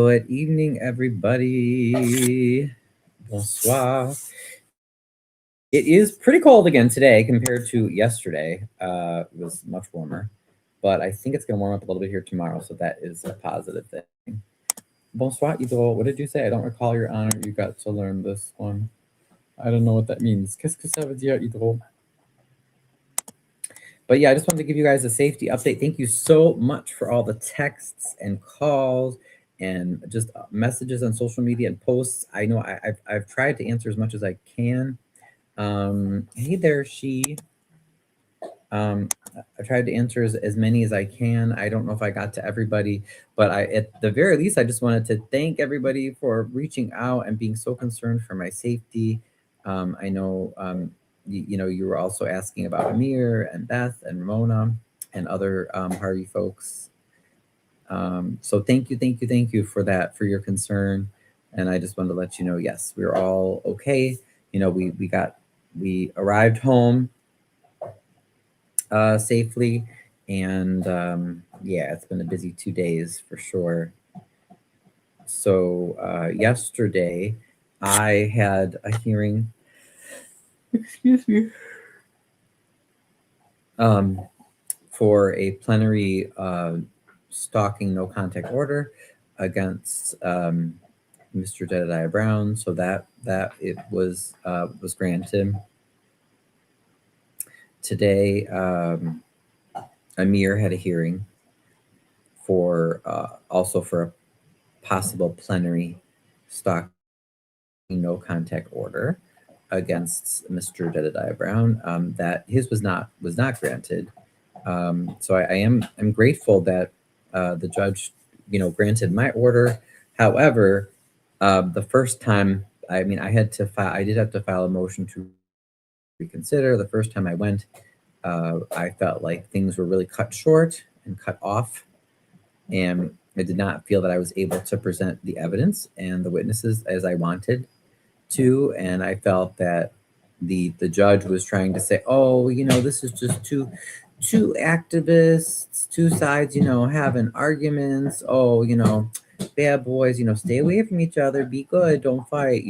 Good evening, everybody. Bonsoir. It is pretty cold again today compared to yesterday. It was much warmer, but I think it's going to warm up a little bit here tomorrow, so that is a positive thing. Bonsoir, Idro. What did you say? I don't recall, Your Honor. You got to learn this one. I don't know what that means. Qu'est-ce que ça veut dire, Idro? But yeah, I just wanted to give you guys a safety update. Thank you so much for all the texts and calls and just messages on social media and posts. I know I've tried to answer as much as I can. Hey there, she. I tried to answer as many as I can. I don't know if I got to everybody, but at the very least, I just wanted to thank everybody for reaching out and being so concerned for my safety. I know, you were also asking about Amir and Beth and Ramona and other Harvey folks. So thank you for that, for your concern. And I just wanted to let you know, yes, we're all okay. We arrived home safely, and yeah, it's been a busy 2 days for sure. So yesterday I had a hearing, excuse me, for a plenary stalking no contact order against Mr. Jedediah Brown. So that it was granted. Today, Amir had a hearing for also for a possible plenary stalking no contact order against Mr. Jedediah Brown. That his was not granted. So I'm grateful that the judge, granted my order. However, the first time, I did have to file a motion to reconsider. The first time I went, I felt like things were really cut short and cut off, and I did not feel that I was able to present the evidence and the witnesses as I wanted to, and I felt that the judge was trying to say, oh, this is just two activists, two sides, having arguments. Oh, bad boys, stay away from each other, be good, don't fight,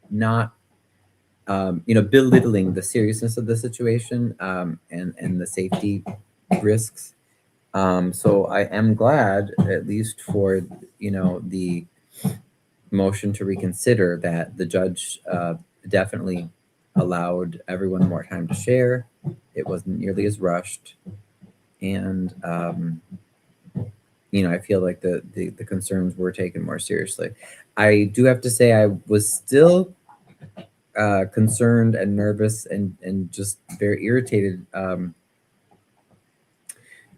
not belittling the seriousness of the situation and the safety risks. So I am glad, at least for the motion to reconsider, that the judge definitely allowed everyone more time to share. It wasn't nearly as rushed, and I feel like the concerns were taken more seriously. I do have to say I was still concerned and nervous and just very irritated,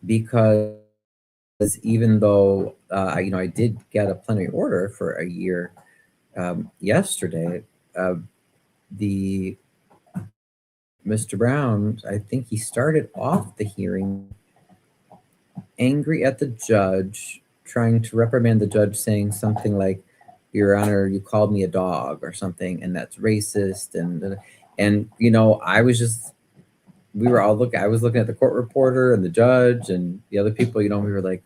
because even though I did get a plenary order for a year yesterday, the Mr. Brown, I think he started off the hearing angry at the judge, trying to reprimand the judge, saying something like, Your Honor, you called me a dog or something, and that's racist. And I was just, we were all I was looking at the court reporter and the judge and the other people, we were like,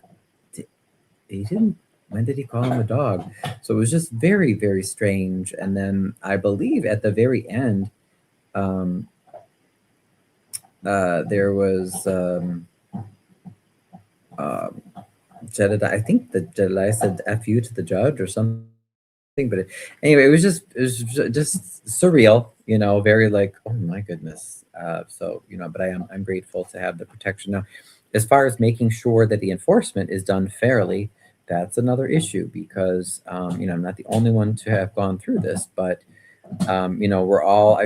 when did he call him a dog? So it was just very, very strange. And then I believe at the very end, there was Jedediah, I think that Jedediah said F you to the judge or something. But anyway, it was just surreal, very like, oh my goodness. So, but I'm grateful to have the protection. Now, as far as making sure that the enforcement is done fairly, that's another issue, because, I'm not the only one to have gone through this, but, I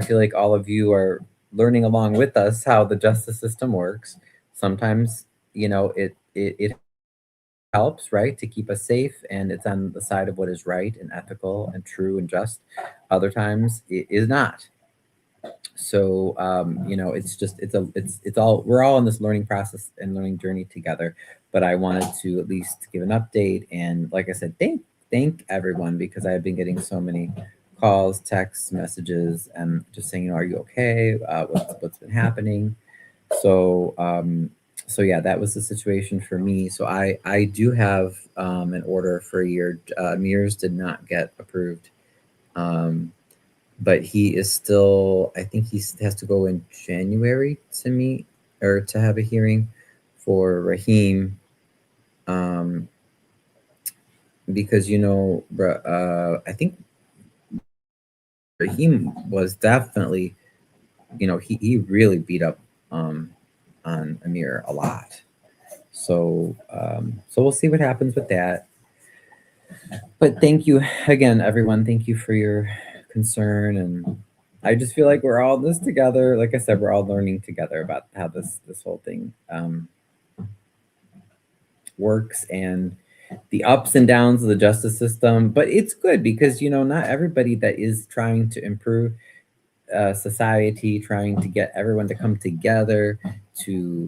feel like all of you are learning along with us how the justice system works. Sometimes, it helps, right, to keep us safe, and it's on the side of what is right and ethical and true and just. Other times it is not. So it's all, we're all in this learning process and learning journey together. But I wanted to at least give an update, and like I said, thank everyone, because I've been getting so many calls, texts, messages, and just saying, are you okay? What's been happening? So So yeah, that was the situation for me. So I do have an order for a year. Mears did not get approved, um, but he is still. I think has to go in January to meet or to have a hearing for Raheem, um, because I think Raheem was definitely, he really beat up um, on Amir a lot. So we'll see what happens with that. But thank you again, everyone. Thank you for your concern, and I just feel like we're all in this together. Like I said, we're all learning together about how this whole thing works and the ups and downs of the justice system. But it's good because not everybody that is trying to improve society, trying to get everyone to come together to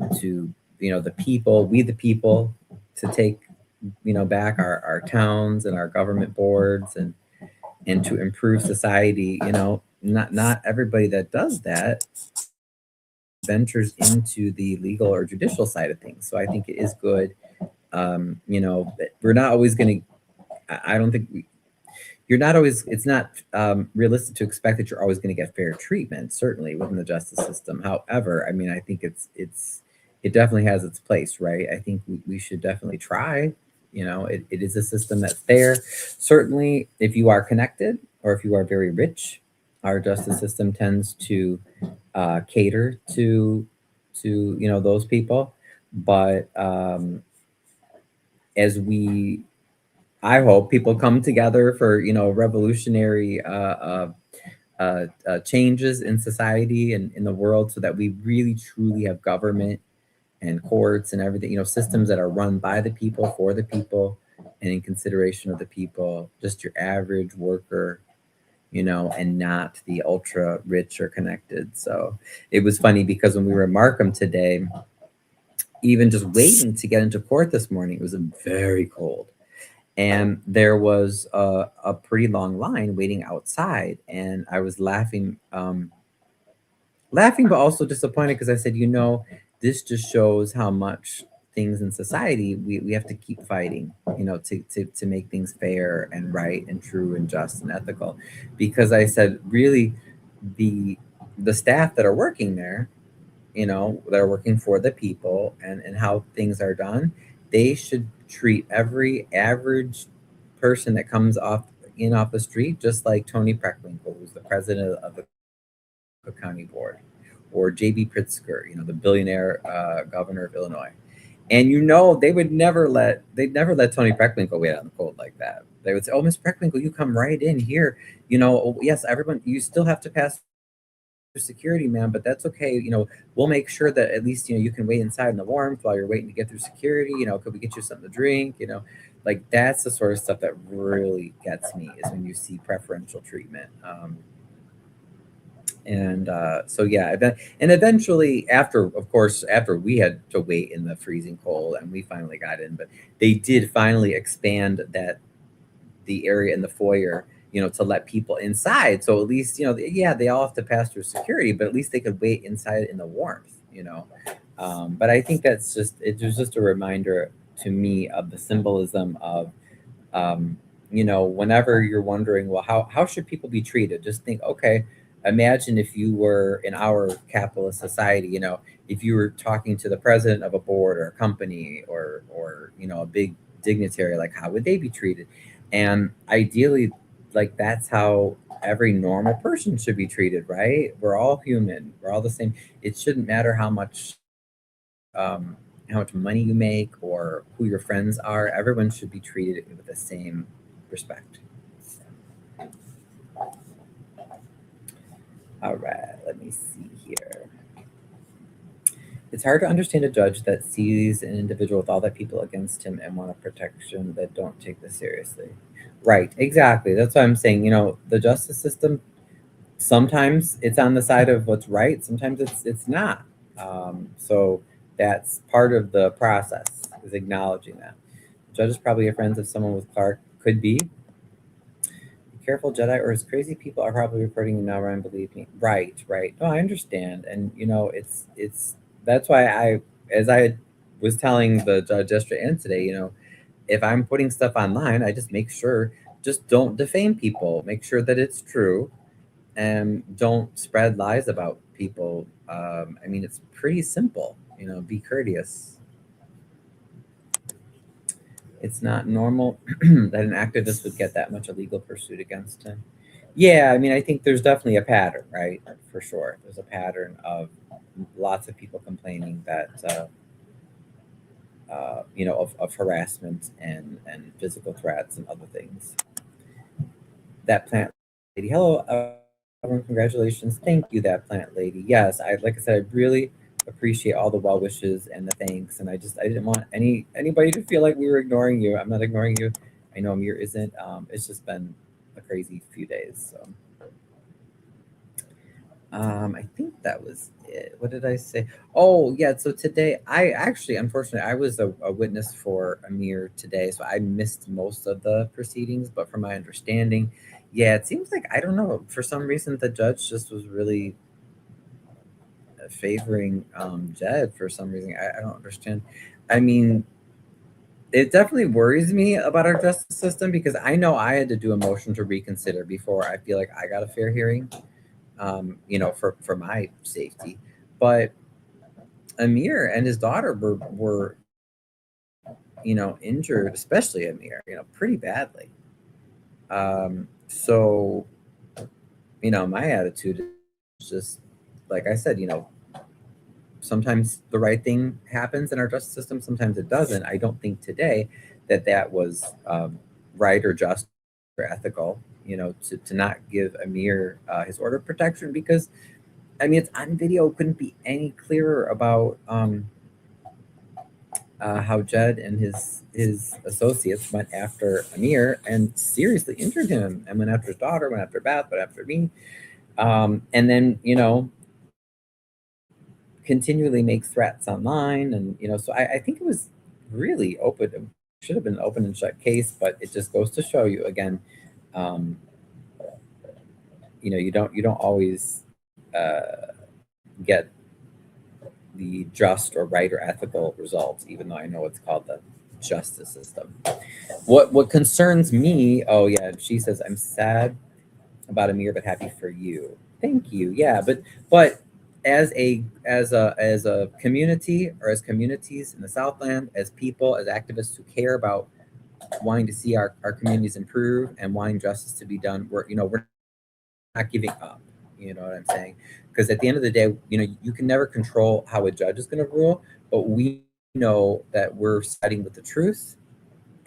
the people, we the people, to take back our towns and our government boards and to improve society. Not everybody that does that ventures into the legal or judicial side of things. So I think it is good. We're not always going to. I don't think you're not always. It's not realistic to expect that you're always going to get fair treatment. Certainly within the justice system. However, I mean, I think it definitely has its place, right? I think we should definitely try. It is a system that's there. Certainly, if you are connected or if you are very rich, our justice system tends to cater to those people. But as we I hope people come together for revolutionary changes in society and in the world, so that we really truly have government and courts and everything, systems that are run by the people, for the people, and in consideration of the people, just your average worker, and not the ultra rich or connected. So it was funny because when we were in Markham today, even just waiting to get into court this morning, it was very cold. And there was a pretty long line waiting outside. And I was laughing, but also disappointed because I said, this just shows how much things in society we have to keep fighting, to make things fair and right and true and just and ethical. Because I said, really, the staff that are working there, that are working for the people, and how things are done, they should treat every average person that comes off the street just like Tony Preckwinkle, who's the president of the County Board, or J.B. Pritzker, the billionaire governor of Illinois. And they'd never let Tony Preckwinkle wait out in the cold like that. They would say, "Oh, Miss Preckwinkle, you come right in here. Yes, everyone, you still have to pass security, man, but that's okay. We'll make sure that at least you can wait inside in the warmth while you're waiting to get through security. Could we get you something to drink? Like that's the sort of stuff that really gets me, is when you see preferential treatment. So yeah, and eventually, of course, after we had to wait in the freezing cold, and we finally got in, but they did finally expand the area in the foyer, to let people inside. So at least, yeah, they all have to pass through security, but at least they could wait inside in the warmth. But I think it was just a reminder to me of the symbolism of, whenever you're wondering, well, how should people be treated? Just think, okay, imagine if you were in our capitalist society, if you were talking to the president of a board or a company, or a big dignitary, like how would they be treated? And ideally, like that's how every normal person should be treated, right? We're all human. We're all the same. It shouldn't matter um, how much money you make or who your friends are. Everyone should be treated with the same respect. All right, let me see here. It's hard to understand a judge that sees an individual with all that people against him and want a protection that don't take this seriously. Right, exactly. That's why I'm saying, the justice system, sometimes it's on the side of what's right, sometimes it's not. So that's part of the process, is acknowledging that. Judges probably are friends of someone with Clark. Could be. Be careful, Jedi, or his crazy people are probably reporting you now, Ryan. Believe me. Right, right. No, I understand, and that's why as I was telling the judge yesterday and today, if I'm putting stuff online, I just make sure, just don't defame people. Make sure that it's true, and don't spread lies about people. I mean, it's pretty simple. Be courteous. It's not normal that an activist would get that much illegal pursuit against him. Yeah, I mean, I think there's definitely a pattern, right? For sure. There's a pattern of lots of people complaining that, of harassment and physical threats and other things. That plant lady, hello, everyone, congratulations. Thank you, that plant lady. Yes, like I said, I really appreciate all the well wishes and the thanks, and I didn't want anybody to feel like we were ignoring you. I'm not ignoring you. I know Amir isn't. It's just been a crazy few days. So I think that was it. What did I say? Oh yeah. So today, I actually, unfortunately, I was a witness for Amir today, so I missed most of the proceedings. But from my understanding, yeah, it seems like, I don't know, for some reason the judge just was really favoring Jed for some reason. I don't understand. I mean, it definitely worries me about our justice system, because I know I had to do a motion to reconsider before I feel like I got a fair hearing, for my safety. But Amir and his daughter were injured, especially Amir, pretty badly. So, my attitude is just, like I said, sometimes the right thing happens in our justice system, sometimes it doesn't. I don't think today that was right or just or ethical, to not give Amir his order of protection, because I mean, it's on video. Couldn't be any clearer about how Jed and his associates went after Amir and seriously injured him, and went after his daughter, went after Beth, went after me, and then continually makes threats online, and so I think it was really open. It should have been an open and shut case, but it just goes to show you again, um, you don't always get the just or right or ethical results, even though I know it's called the justice system. What concerns me? Oh yeah, she says, I'm sad about Amir, but happy for you. Thank you. Yeah, but as a community, or as communities in the Southland, as people, as activists who care about wanting to see our communities improve and wanting justice to be done, we're not giving up. You know what I'm saying? Because at the end of the day, you can never control how a judge is going to rule, but we know that we're siding with the truth,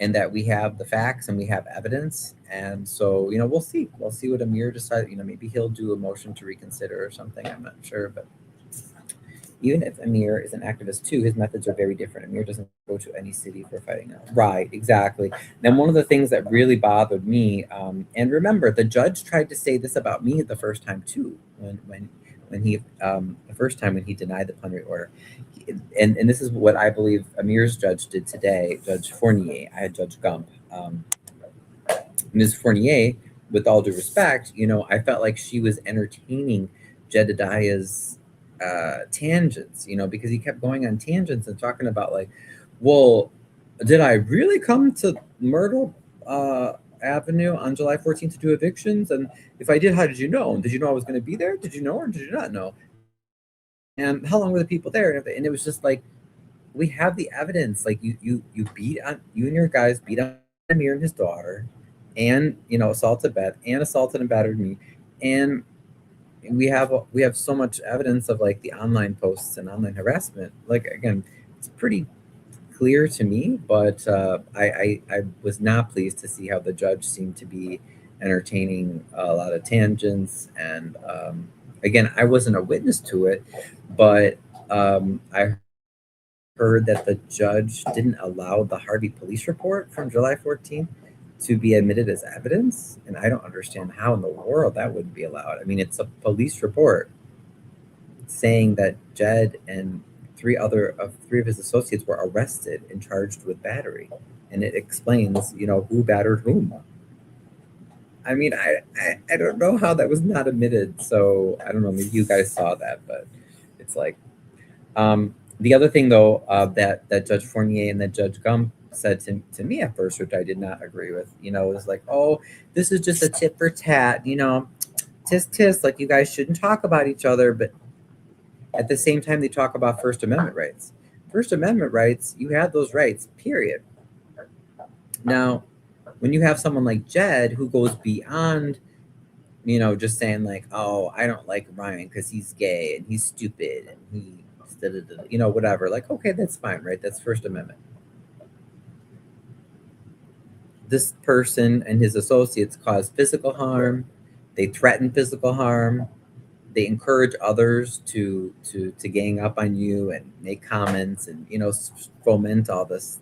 and that we have the facts and we have evidence. And so, we'll see what Amir decides. Maybe he'll do a motion to reconsider or something. I'm not sure, but even if Amir is an activist too, his methods are very different. Amir doesn't go to any city for fighting now. Right, exactly. Then one of the things that really bothered me, and remember, the judge tried to say this about me the first time too, when he the first time when he denied the plenary order. And this is what I believe Amir's judge did today, Judge Fournier. I had Judge Gump. Ms. Fournier, with all due respect, I felt like she was entertaining Jedediah's tangents, because he kept going on tangents and talking about, like, well, did I really come to Myrtle Avenue on July 14th to do evictions? And if I did, how did you know? Did you know I was going to be there? Did you know, or did you not know? And how long were the people there? And it was just like, we have the evidence. Like, you and your guys beat on Amir and his daughter, and assaulted Beth, and assaulted and battered me, and we have so much evidence of, like, the online posts and online harassment. Like, again, it's pretty clear to me, but I was not pleased to see how the judge seemed to be entertaining a lot of tangents. And again, I wasn't a witness to it, but I heard that the judge didn't allow the Harvey police report from July 14th to be admitted as evidence. And I don't understand how in the world that wouldn't be allowed. I mean, it's a police report saying that Jed and three of his associates were arrested and charged with battery. And it explains, who battered whom. I mean, I don't know how that was not admitted. So I don't know, maybe you guys saw that, but it's like, The other thing, though, that Judge Fournier and that Judge Gump said to me at first, which I did not agree with, was like, oh, this is just a tit for tat, tisk tisk, like you guys shouldn't talk about each other. But at the same time, they talk about First Amendment rights. First Amendment rights, you have those rights, period. Now, when you have someone like Jed who goes beyond, just saying like, oh, I don't like Ryan because he's gay and he's stupid and whatever. Like, okay, that's fine, right? That's First Amendment. This person and his associates cause physical harm. They threaten physical harm. They encourage others to gang up on you and make comments and foment all this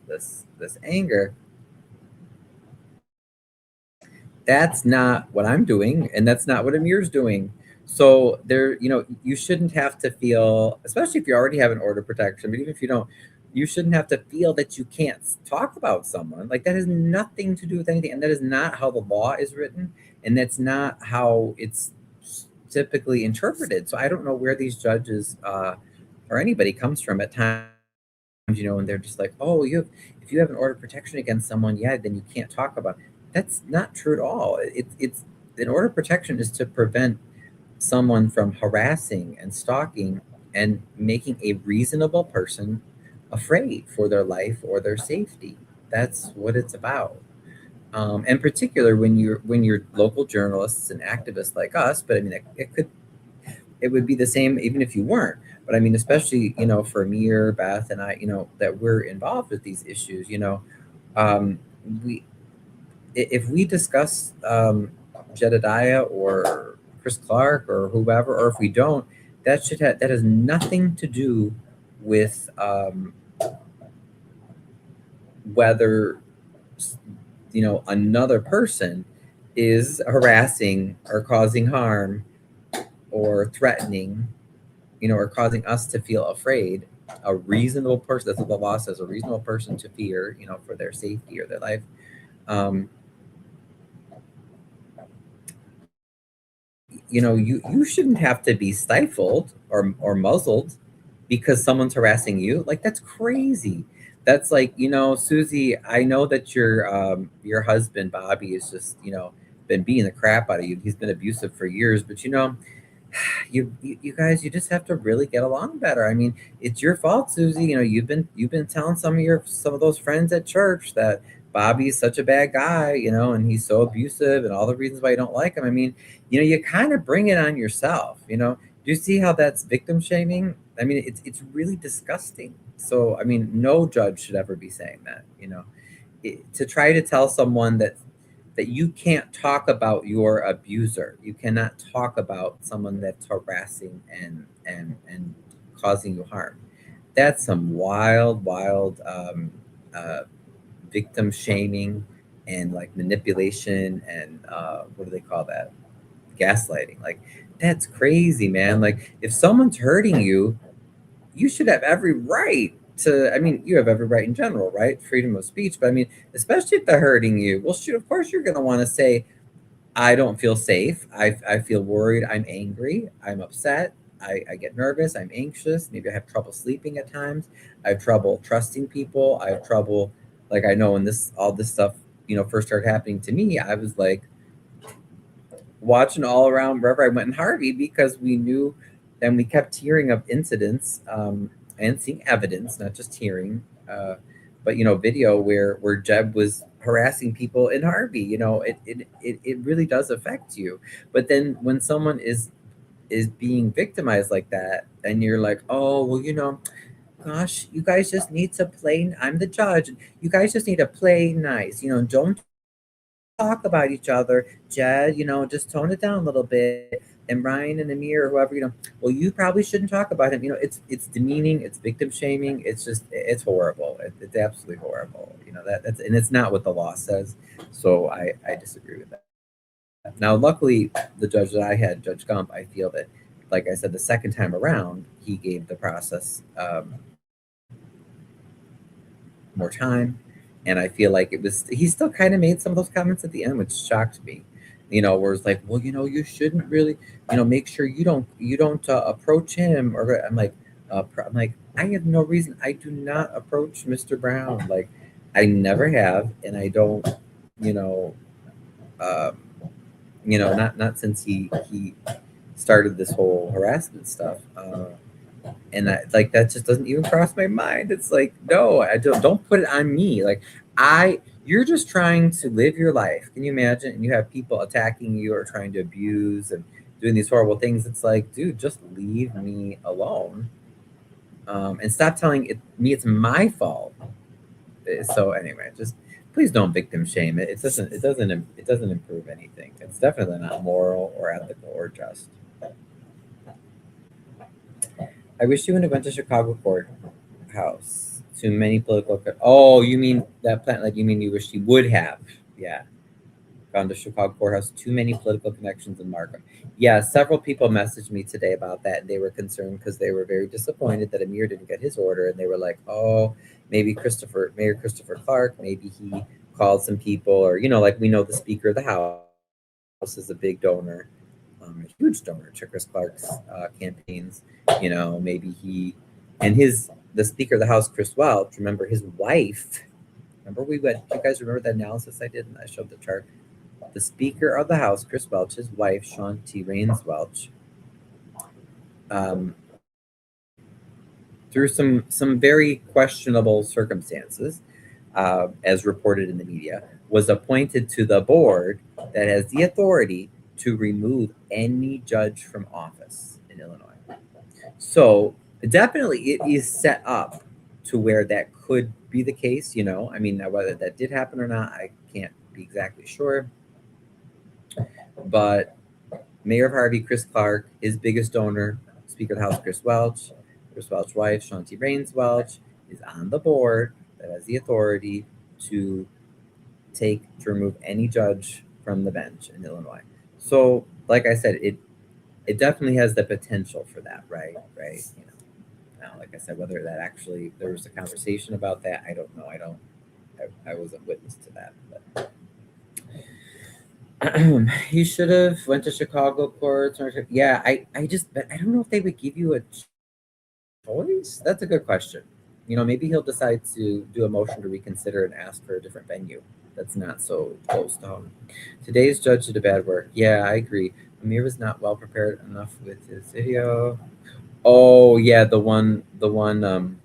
anger. That's not what I'm doing, and that's not what Amir's doing. So there, you shouldn't have to feel, especially if you already have an order of protection, but even if you don't, you shouldn't have to feel that you can't talk about someone. Like, that has nothing to do with anything, and that is not how the law is written, and that's not how it's typically interpreted. So I don't know where these judges or anybody comes from at times, and they're just like, oh, if you have an order of protection against someone, yeah, then you can't talk about it. That's not true at all. It's an order of protection is to prevent someone from harassing and stalking and making a reasonable person afraid for their life or their safety. That's what it's about. In particular, when you're local journalists and activists like us, but I mean, it would be the same even if you weren't. But I mean, especially for Amir, Beth, and I, that we're involved with these issues. We if we discuss Jedediah or Chris Clark or whoever, or if we don't, that has nothing to do with whether another person is harassing or causing harm or threatening, or causing us to feel afraid. A reasonable person, that's what the law says, a reasonable person to fear, for their safety or their life. You shouldn't have to be stifled or muzzled because someone's harassing you. Like, that's crazy. That's like, Susie, I know that your husband Bobby is just been beating the crap out of you. He's been abusive for years, but you guys, you just have to really get along better. I mean, it's your fault, Susie. You've been telling some of those friends at church that Bobby's such a bad guy, and he's so abusive and all the reasons why you don't like him. I mean, you kind of bring it on yourself. Do you see how that's victim shaming? I mean, it's really disgusting. So I mean, no judge should ever be saying that. To try to tell someone that you can't talk about your abuser. You cannot talk about someone that's harassing and causing you harm. That's some wild victim shaming and like manipulation and what do they call that? Gaslighting. Like, that's crazy, man. Like, if someone's hurting you, you should have every right to, I mean, you have every right in general, right? Freedom of speech. But I mean, especially if they're hurting you, well, shoot, of course you're going to want to say, I don't feel safe. I feel worried. I'm angry. I'm upset. I get nervous. I'm anxious. Maybe I have trouble sleeping at times. I have trouble trusting people. I have trouble, like, I know when all this stuff, first started happening to me, I was like watching all around wherever I went in Harvey because we knew, and we kept hearing of incidents and seeing evidence, not just hearing, but video where Jeb was harassing people in Harvey. It really does affect you. But then when someone is being victimized like that, and you're like, oh, well, gosh, you guys just need to play. I'm the judge. You guys just need to play nice. Don't talk about each other. Jed, just tone it down a little bit. And Ryan and Amir or whoever, well, you probably shouldn't talk about him. It's demeaning, it's victim shaming, it's horrible. It's absolutely horrible. That's, and it's not what the law says. So I disagree with that. Now, luckily, the judge that I had, Judge Gump, I feel that, like I said, the second time around, he gave the process more time. And I feel like he still kind of made some of those comments at the end, which shocked me. Where it's like, well, you shouldn't really, make sure you don't approach him. Or I'm like, I'm like, I have no reason. I do not approach Mr. Brown. Like, I never have, and I don't. You know, um, not since he started this whole harassment stuff. And like that just doesn't even cross my mind. It's like, no, I don't put it on me. Like, you're just trying to live your life. Can you imagine? And you have people attacking you or trying to abuse and doing these horrible things. It's like, dude, just leave me alone. And stop telling me it's my fault. So anyway, just please don't victim shame it. It doesn't improve anything. It's definitely not moral or ethical or just. I wish you would have went to Chicago courthouse. Too many political. Oh, you mean that plan? Like, you mean you wish you would have? Yeah, gone to Chicago courthouse. Too many political connections in Markham. Yeah, several people messaged me today about that, and they were concerned because they were very disappointed that Amir didn't get his order, and they were like, "Oh, maybe Mayor Christopher Clark, maybe he called some people, or like we know the Speaker of the House is a big donor, a huge donor to Chris Clark's campaigns. Maybe the Speaker of the House, Chris Welch. Remember his wife? Remember we went? Do you guys remember that analysis I did, and I showed the chart? The Speaker of the House, Chris Welch, his wife, Sean T. Raines Welch, um, through some very questionable circumstances, as reported in the media, was appointed to the board that has the authority to remove any judge from office in Illinois. So definitely it is set up to where that could be the case. I mean, whether that did happen or not, I can't be exactly sure. But Mayor of Harvey, Chris Clark, his biggest donor, Speaker of the House, Chris Welch's wife, Sean T. Raines Welch, is on the board that has the authority to remove any judge from the bench in Illinois. So, like I said, it definitely has the potential for that, right? Right. Now, like I said, whether that actually there was a conversation about that, I don't know. I wasn't witness to that, but he should have went to Chicago courts. Yeah, but I don't know if they would give you a choice. That's a good question. Maybe he'll decide to do a motion to reconsider and ask for a different venue that's not so close to home. Today's judge did a bad work. Yeah, I agree. Amir was not well prepared enough with his video. Oh yeah, the one. Do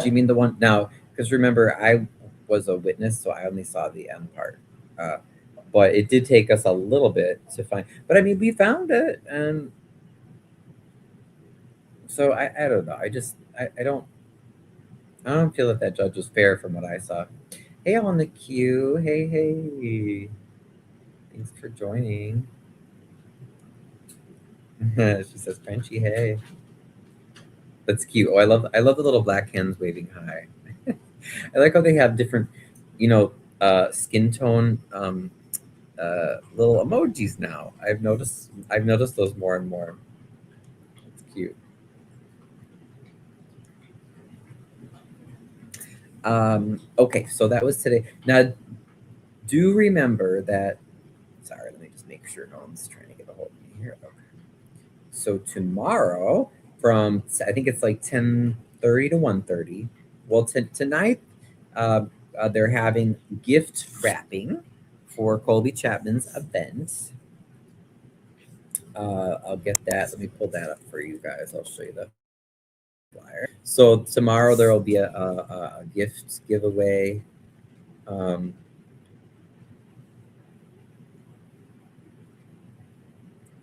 you mean the one now? Because remember, I was a witness, so I only saw the end part. Uh, but it did take us a little bit to find. But I mean, we found it, and so I don't know. I don't feel that judge was fair from what I saw. Hey, on the queue. Hey. Thanks for joining. She says, "Frenchy, hey." That's cute. Oh, I love the little black hands waving hi. I like how they have different, skin tone little emojis now. I've noticed those more and more. It's cute. Okay, so that was today. Now, do remember that. Sorry, let me just make sure no one's trying to get a hold of me here. Okay. So tomorrow, from I think it's like 10:30 to 1:30. Well, tonight, they're having gift wrapping for Colby Chapman's event. I'll get that. Let me pull that up for you guys. I'll show you the flyer. So tomorrow there will be a gift giveaway. Um,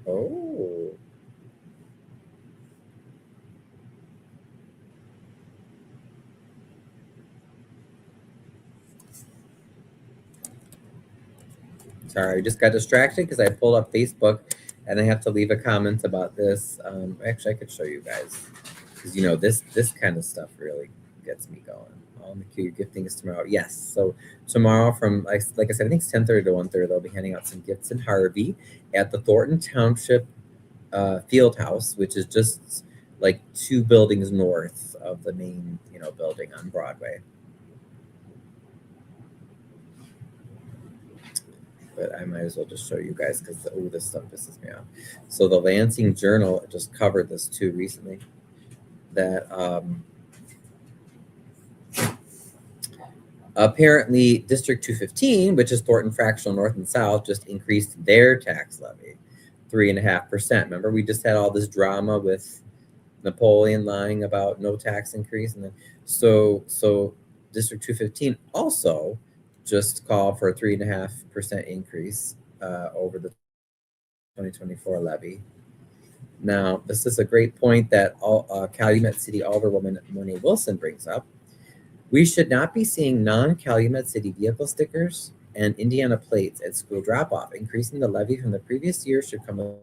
oh, sorry, I just got distracted because I pulled up Facebook and I have to leave a comment about this. Actually, I could show you guys because this kind of stuff really gets me going. On the queue, gifting is tomorrow. Yes, so tomorrow from like I said, I think it's 10:30 to 1:30. They'll be handing out some gifts in Harvey at the Thornton Township Field House, which is just like two buildings north of the main building on Broadway. but I might as well just show you guys because this stuff pisses me off. So the Lansing Journal just covered this too recently. That apparently District 215, which is Thornton Fractional North and South, just increased their tax levy 3.5%. Remember, we just had all this drama with Napoleon lying about no tax increase, and then so District 215 also just called for a 3.5% increase over the 2024 levy. Now, this is a great point that Calumet City Alderwoman Monet Wilson brings up. We should not be seeing non-Calumet City vehicle stickers and Indiana plates at school drop-off. Increasing the levy from the previous year should come with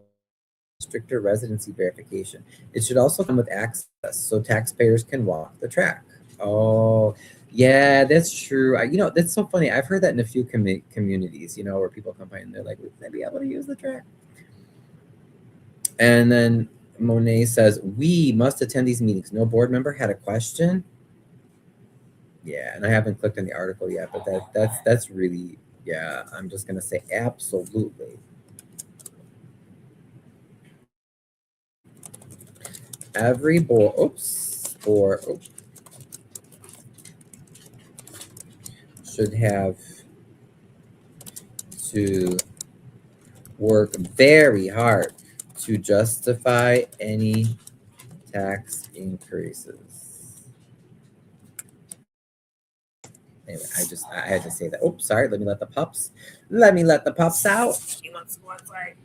stricter residency verification. It should also come with access so taxpayers can walk the track. Oh, yeah, that's true. That's so funny. I've heard that in a few communities, where people complain and they're like, would I be able to use the track? And then Monet says, we must attend these meetings. No board member had a question. Yeah, and I haven't clicked on the article yet, but that's really, yeah, I'm just going to say absolutely. Every board, should have to work very hard to justify any tax increases. Anyway, I had to say that. Oops, sorry. Let me let the pups out. She wants to go outside.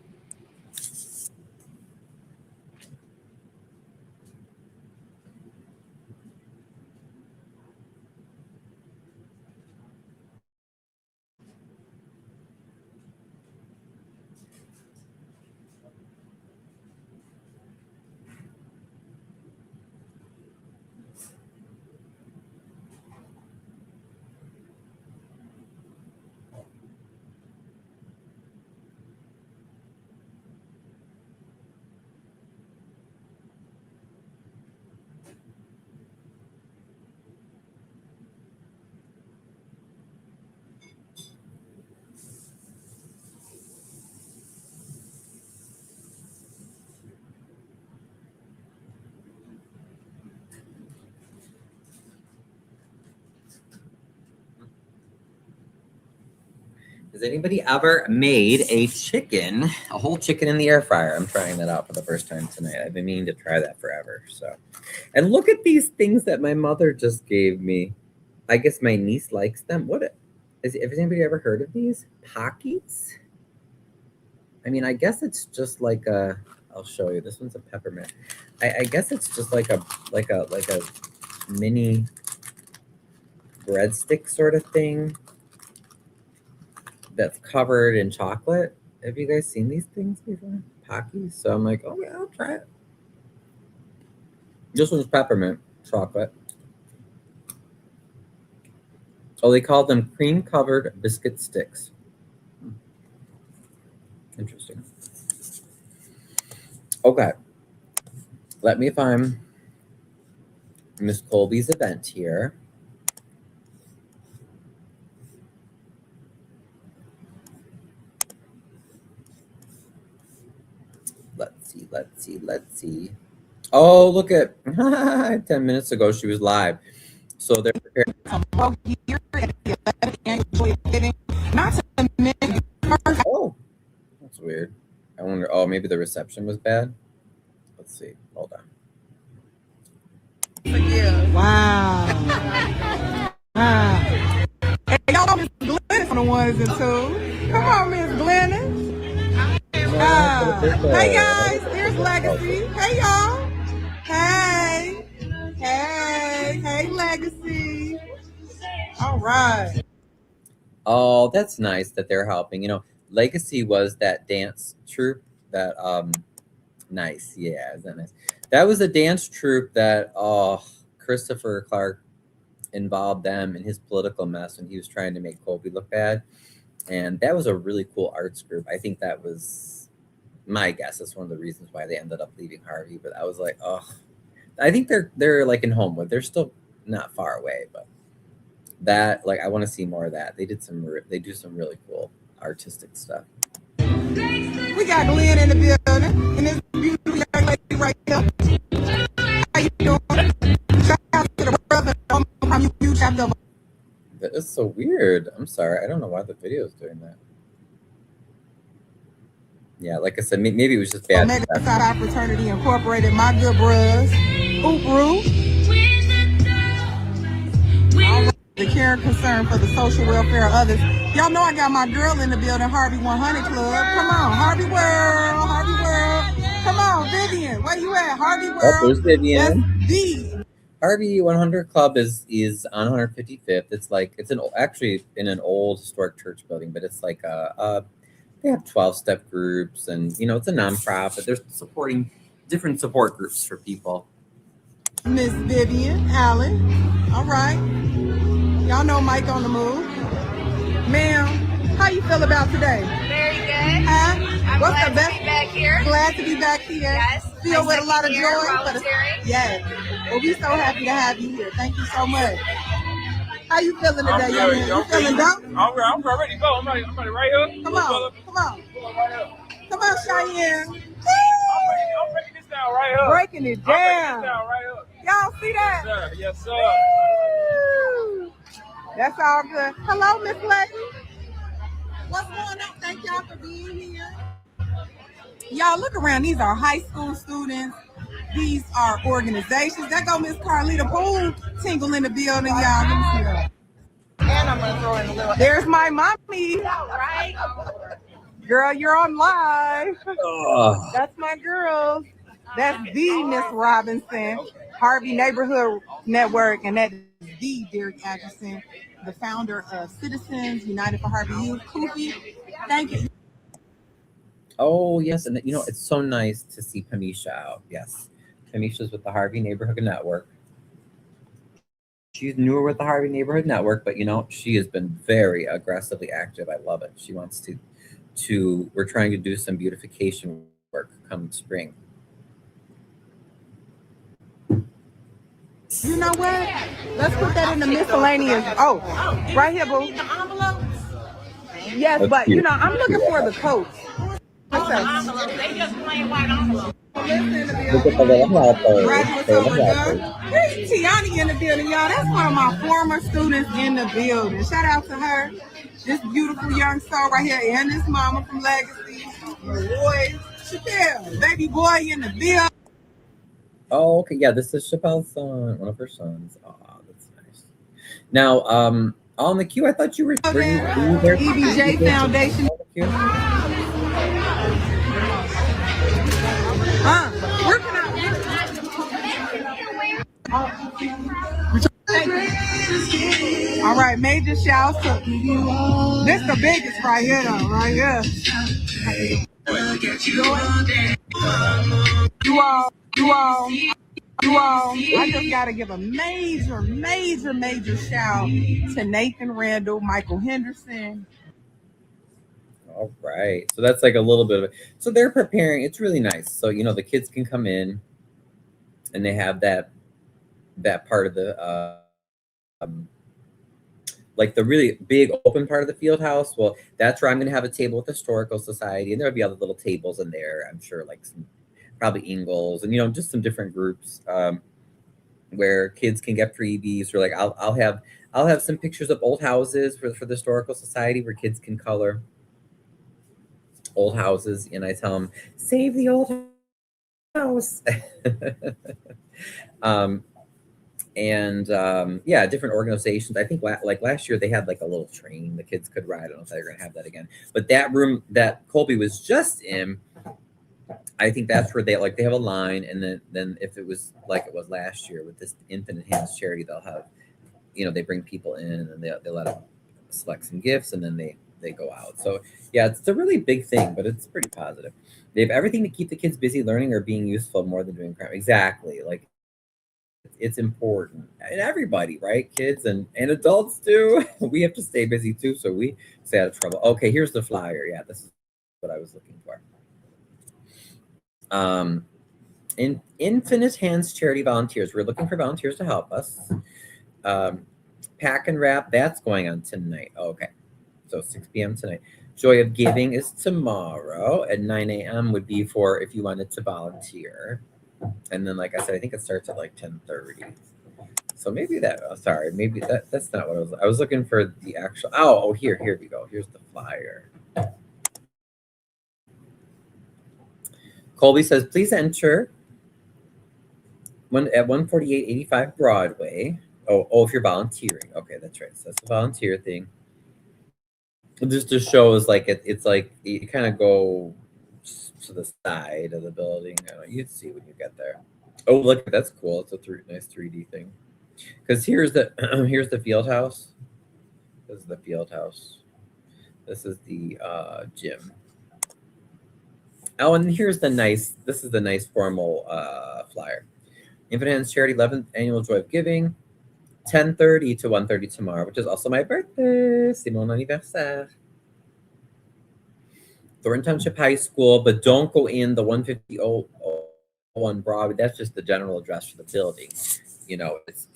Has anybody ever made a whole chicken in the air fryer? I'm trying that out for the first time tonight. I've been meaning to try that forever. And look at these things that my mother just gave me. I guess my niece likes them. Has anybody ever heard of these? Pockies? I mean, I guess it's just like I'll show you. This one's a peppermint. I guess it's just like a mini breadstick sort of thing that's covered in chocolate. Have you guys seen these things before? Pockies? So I'm like, oh yeah, I'll try it. This one's peppermint chocolate. Oh, they call them cream-covered biscuit sticks. Interesting. Okay. Let me find Miss Colby's event here. Let's see. Oh, look at 10 minutes ago she was live. So they're prepared. Oh, that's weird. I wonder, maybe the reception was bad. Let's see. Hold on. Wow. Hey, y'all, Miss Glennis on the ones and twos. Come on, Miss Glennis. Hey, guys. Here's Legacy. Hey, y'all. Hey. Hey, Legacy. All right. Oh, that's nice that they're helping. Legacy was that dance troupe that nice. Yeah, is that nice? That was a dance troupe that Christopher Clark involved them in his political mess when he was trying to make Colby look bad. And that was a really cool arts group. I think that was my guess. That's one of the reasons why they ended up leaving Harvey. But I was like, I think they're like in Homewood. They're still not far away, but that, like, I want to see more of that. They do some really cool artistic stuff. We got Glenn in the building, and this beautiful young lady right here. How you doing? Shout out to the brother from you chapter. That is so weird. I'm sorry. I don't know why the video is doing that. Yeah, like I said, maybe it was just bad. Omega Psi Fraternity Incorporated, my good bros. Oop-roo. The care and concern for the social welfare of others. Y'all know I got my girl in the building, Harvey 100 Club. Come on, Harvey World, Harvey World. Come on, Vivian, where you at? Harvey World. Oh, there's Vivian. That's the Harvey 100 Club is on 155th. It's like actually in an old historic church building, but it's like they have 12-step groups, and it's a nonprofit. They're supporting different support groups for people. Miss Vivian Allen. All right. Y'all know Mike on the move. Ma'am, how you feel about today? Very good. Huh? I'm What's glad the best? to be back here. Glad to be back here. Yes. Feel My with a lot of second joy. year volunteering. Yes. Well, we so happy to have you here. Thank you so much. How you feeling today, young man? You feeling dope? I'm ready to go. I'm ready right here. Come on. Come on, Cheyenne. I'm breaking this down right here. Breaking it down. Right here. Y'all see that? Yes, sir. Woo! That's all good. Hello, Miss Lady. What's going on? Thank y'all for being here. Y'all look around. These are high school students. These are organizations. There go Miss Carlita Poole tingle in the building, y'all. Let me see her. And I'm gonna throw in a little. There's my mommy. Right. Girl, you're on live. Oh. That's my girl. That's the Miss Robinson, Harvey Neighborhood Network, and that is the Derek Atchison, the founder of Citizens United for Harvey Youth. Koofy, thank you. Oh, yes. And, it's so nice to see Pamisha out. Yes. Pamisha's with the Harvey Neighborhood Network. She's newer with the Harvey Neighborhood Network, but, she has been very aggressively active. I love it. She wants we're trying to do some beautification work come spring. You know what? Let's put that in the miscellaneous. Oh, right here, boo. Yes, That's but, cute. I'm looking for the coat. What's up? They just plain white envelope. Look at the little helper. Graduates over there. Here's Tiani in the building, y'all. That's one of my former students in the building. Shout out to her. This beautiful young soul right here, and this mama from Legacy. Boy, Chappelle, baby boy in the building. Oh, okay. Yeah, this is Chappelle's son, one of her sons. Oh, that's nice. Now, on the queue, I thought you were there. EBJ Foundation. Where can I? All right, major shouts to this the biggest right here, though, right here. You all, I just gotta give a major shout to Nathan Randall, Michael Henderson. All right. So that's like a little bit of it. So they're preparing. It's really nice. So, the kids can come in and they have that part of the, like the really big open part of the field house. Well, that's where I'm going to have a table with the Historical Society, and there'll be other little tables in there. I'm sure like probably Ingalls and, just some different groups, where kids can get freebies, or like I'll have some pictures of old houses for the Historical Society where kids can color old houses, and I tell them, save the old house. Yeah, different organizations. I think like last year they had like a little train the kids could ride. I don't know if they're going to have that again, but that room that Colby was just in, I think that's where they have a line, and then if it was like it was last year with this Infinite Hands charity, they'll have, they bring people in and they let them select some gifts, and then they go out. So yeah, it's a really big thing, but it's pretty positive. They have everything to keep the kids busy learning or being useful more than doing crime. Exactly. Like it's important. And everybody, right? Kids and adults too. We have to stay busy too, so we stay out of trouble. Okay, here's the flyer. Yeah, this is what I was looking for. In Infinite Hands Charity Volunteers. We're looking for volunteers to help us. Pack and Wrap, that's going on tonight. Okay. So 6 p.m. tonight. Joy of Giving is tomorrow at 9 a.m. would be for if you wanted to volunteer. And then, like I said, I think it starts at like 10:30. So maybe that, sorry, maybe that's not what I was looking for the actual, here we go. Here's the flyer. Colby says, please enter at 14885 Broadway. Oh, if you're volunteering. Okay, that's right. So that's the volunteer thing. Just to show is like, it's like, you kind of go to the side of the building. I don't know, you'd see when you get there. Oh, look, that's cool. It's a nice 3D thing. Because here's the here's the field house. This is the field house. This is the gym. Oh, and here's this is the nice formal flyer. Infinite Hands Charity 11th Annual Joy of Giving, 10:30 to 1:30 tomorrow, which is also my birthday. C'est mon anniversaire. Thornton Township High School, but don't go in the 15001 Broadway. That's just the general address for the building. You know, it's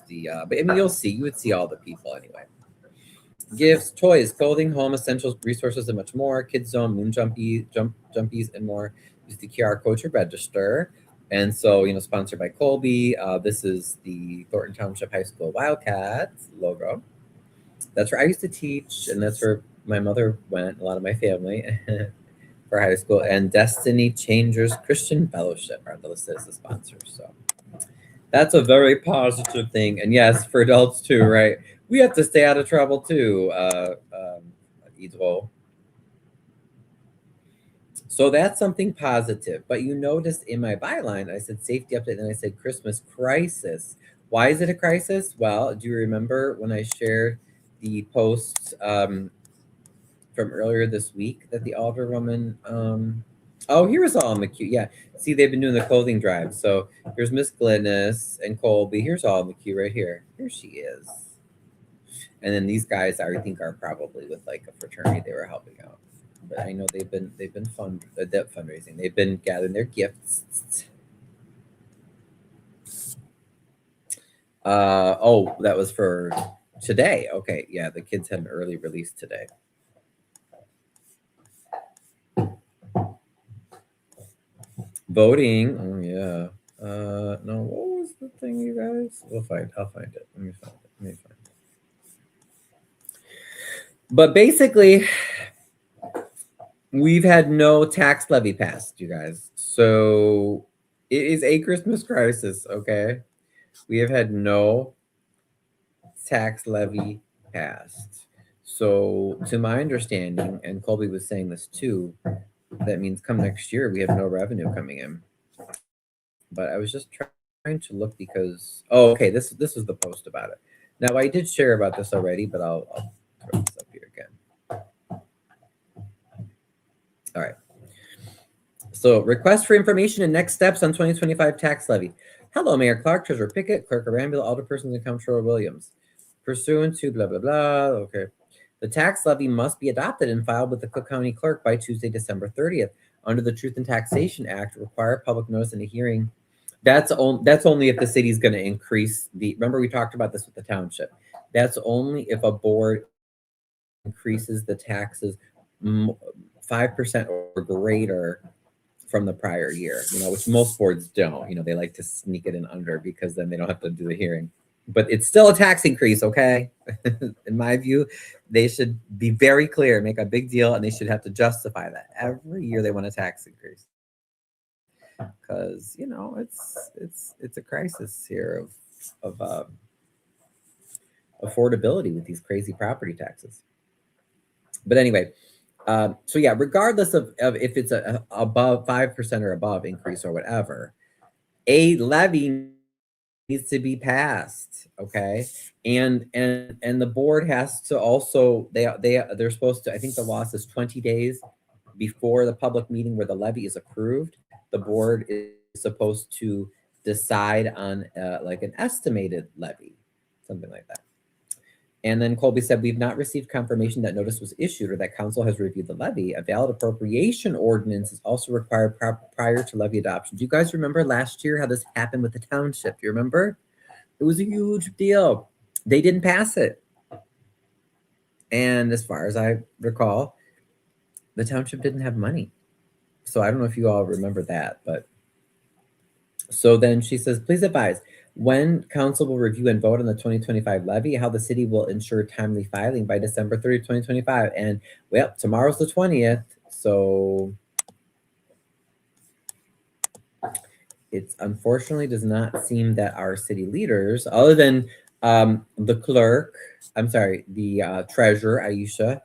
the but I mean, you would see all the people anyway. Gifts, toys, clothing, home essentials, resources, and much more. Kids Zone, Moon Jumpies, and more. Use the QR code to register. And so, you know, sponsored by Colby. This is the Thornton Township High School Wildcats logo. That's where I used to teach, and that's where my mother went, a lot of my family, for high school. And Destiny Changers Christian Fellowship are listed as the sponsors. So that's a very positive thing. And yes, for adults too, right? We have to stay out of trouble too, Idro. So that's something positive. But you noticed in my byline, I said safety update, and I said Christmas crisis. Why is it a crisis? Well, do you remember when I shared the post from earlier this week that the alderwoman, here's all McHugh. Yeah, see, they've been doing the clothing drive. So here's Miss Glynis and Colby. Here's all McHugh right here. Here she is. And then these guys, I think, are probably with like a fraternity they were helping out. But I know they've been fundraising. They've been gathering their gifts. That was for today. Okay, yeah, the kids had an early release today. Voting. Oh yeah. No, what was the thing, you guys? I'll find it. Let me find it. But basically, we've had no tax levy passed, you guys. So it is a Christmas crisis, okay? We have had no tax levy passed. So to my understanding, and Colby was saying this too, that means come next year, we have no revenue coming in. But I was just trying to look because, this is the post about it. Now, I did share about this already, but I'll throw this up here again. All right. So request for information and next steps on 2025 tax levy. Hello, Mayor Clark, Treasurer Pickett, Clerk Arambula, Alderpersons, and Comptroller Williams. Pursuant to blah, blah, blah. Okay. The tax levy must be adopted and filed with the Cook County Clerk by Tuesday, December 30th. Under the Truth in Taxation Act, require public notice and a hearing. That's only if the city's going to increase remember we talked about this with the township. That's only if a board increases the taxes 5% or greater from the prior year, which most boards don't. They like to sneak it in under because then they don't have to do the hearing. But it's still a tax increase, okay? In my view, they should be very clear, make a big deal, and they should have to justify that. Every year they want a tax increase. Because, it's a crisis here of affordability with these crazy property taxes. But anyway, so yeah, regardless of if it's a above 5% or above increase or whatever, a levy needs to be passed, okay? And the board has to also, they're supposed to, I think the law says 20 days before the public meeting where the levy is approved, the board is supposed to decide on like an estimated levy, something like that. And then Colby said, we've not received confirmation that notice was issued or that council has reviewed the levy. A valid appropriation ordinance is also required prior to levy adoption. Do you guys remember last year how this happened with the township? Do you remember? It was a huge deal. They didn't pass it. And as far as I recall, the township didn't have money. So I don't know if you all remember that, but so then she says, please advise when council will review and vote on the 2025 levy, how the city will ensure timely filing by December 30th, 2025. And well, tomorrow's the 20th. So it unfortunately does not seem that our city leaders, other than the clerk, I'm sorry, the treasurer, Aisha,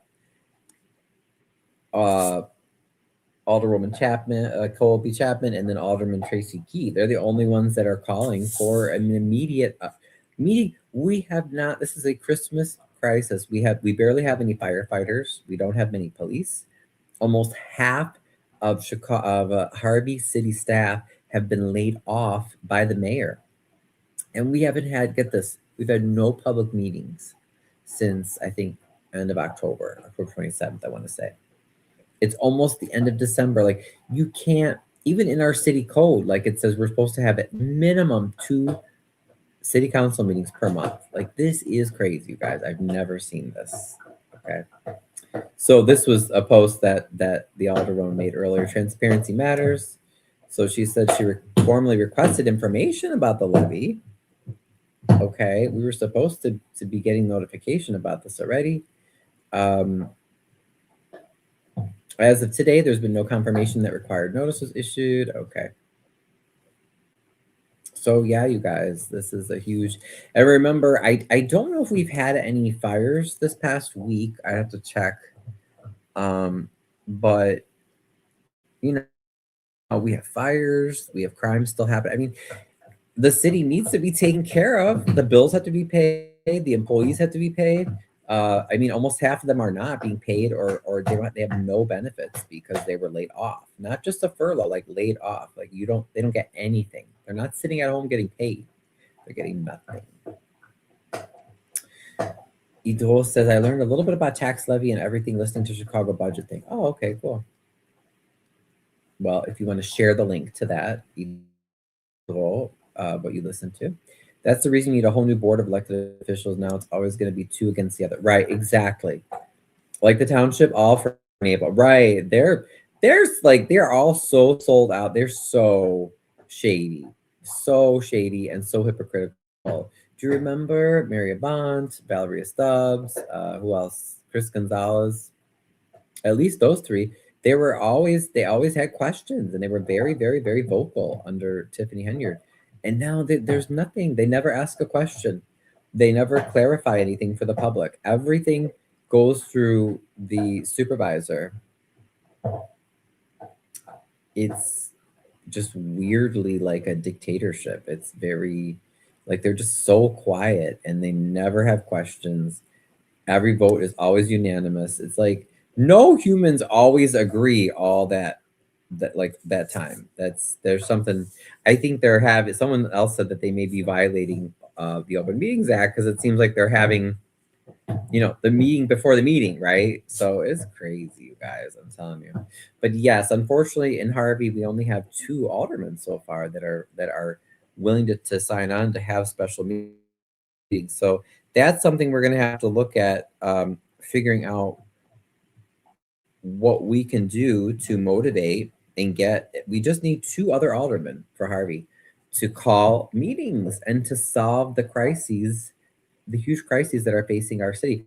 Alderwoman Chapman, Colby Chapman, and then Alderman Tracy Key. They're the only ones that are calling for an immediate meeting. We have not. This is a Christmas crisis. We barely have any firefighters. We don't have many police. Almost half of Chicago of Harvey city staff have been laid off by the mayor, and we haven't had. Get this. We've had no public meetings since I think end of October 27th. I want to say. It's almost the end of December. Like you can't, even in our city code, like it says we're supposed to have at minimum 2 city council meetings per month. Like this is crazy, you guys. I've never seen this. Okay. So this was a post that the Alderwoman made earlier. Transparency matters. So she said she formally requested information about the levy. Okay. We were supposed to be getting notification about this already. As of today, there's been no confirmation that required notice was issued. Okay. So yeah, you guys, this is a huge. And remember, I don't know if we've had any fires this past week. I have to check. But you know, we have fires, we have crime still happening. I mean, the city needs to be taken care of. The bills have to be paid. The employees have to be paid. I mean, almost half of them are not being paid, or they have no benefits because they were laid off. Not just a furlough, like laid off. Like they don't get anything. They're not sitting at home getting paid. They're getting nothing. Ido says, I learned a little bit about tax levy and everything listening to Chicago budget thing. Oh, okay, cool. Well, if you want to share the link to that, what you listened to. That's the reason you need a whole new board of elected officials. Now it's always going to be 2 against the other. Right, exactly. Like the township, all for April. Right. They're all so sold out. They're so shady and so hypocritical. Do you remember Mary Avant, Valeria Stubbs, who else? Chris Gonzalez? At least those 3. They always had questions, and they were very, very, very vocal under Tiffany Henyard. And now there's nothing. They never ask a question. They never clarify anything for the public. Everything goes through the supervisor. It's just weirdly like a dictatorship. It's very, like they're just so quiet and they never have questions. Every vote is always unanimous. It's like no humans always agree all that time. There's something. I think someone else said that they may be violating the Open Meetings Act because it seems like they're having, the meeting before the meeting, right? So it's crazy, you guys. I'm telling you. But yes, unfortunately, in Harvey, we only have 2 aldermen so far that are willing to sign on to have special meetings. So that's something we're going to have to look at, figuring out what we can do to motivate and we just need 2 other aldermen for Harvey to call meetings and to solve the crises, the huge crises that are facing our city.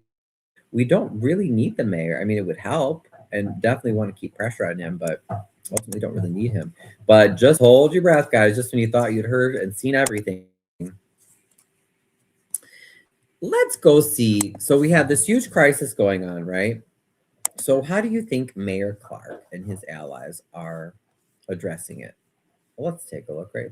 We don't really need the mayor. I mean, it would help and definitely want to keep pressure on him, but ultimately don't really need him. But just hold your breath, guys, just when you thought you'd heard and seen everything. Let's go see. So we have this huge crisis going on, right? So how do you think Mayor Clark and his allies are addressing it? Well, let's take a look, right?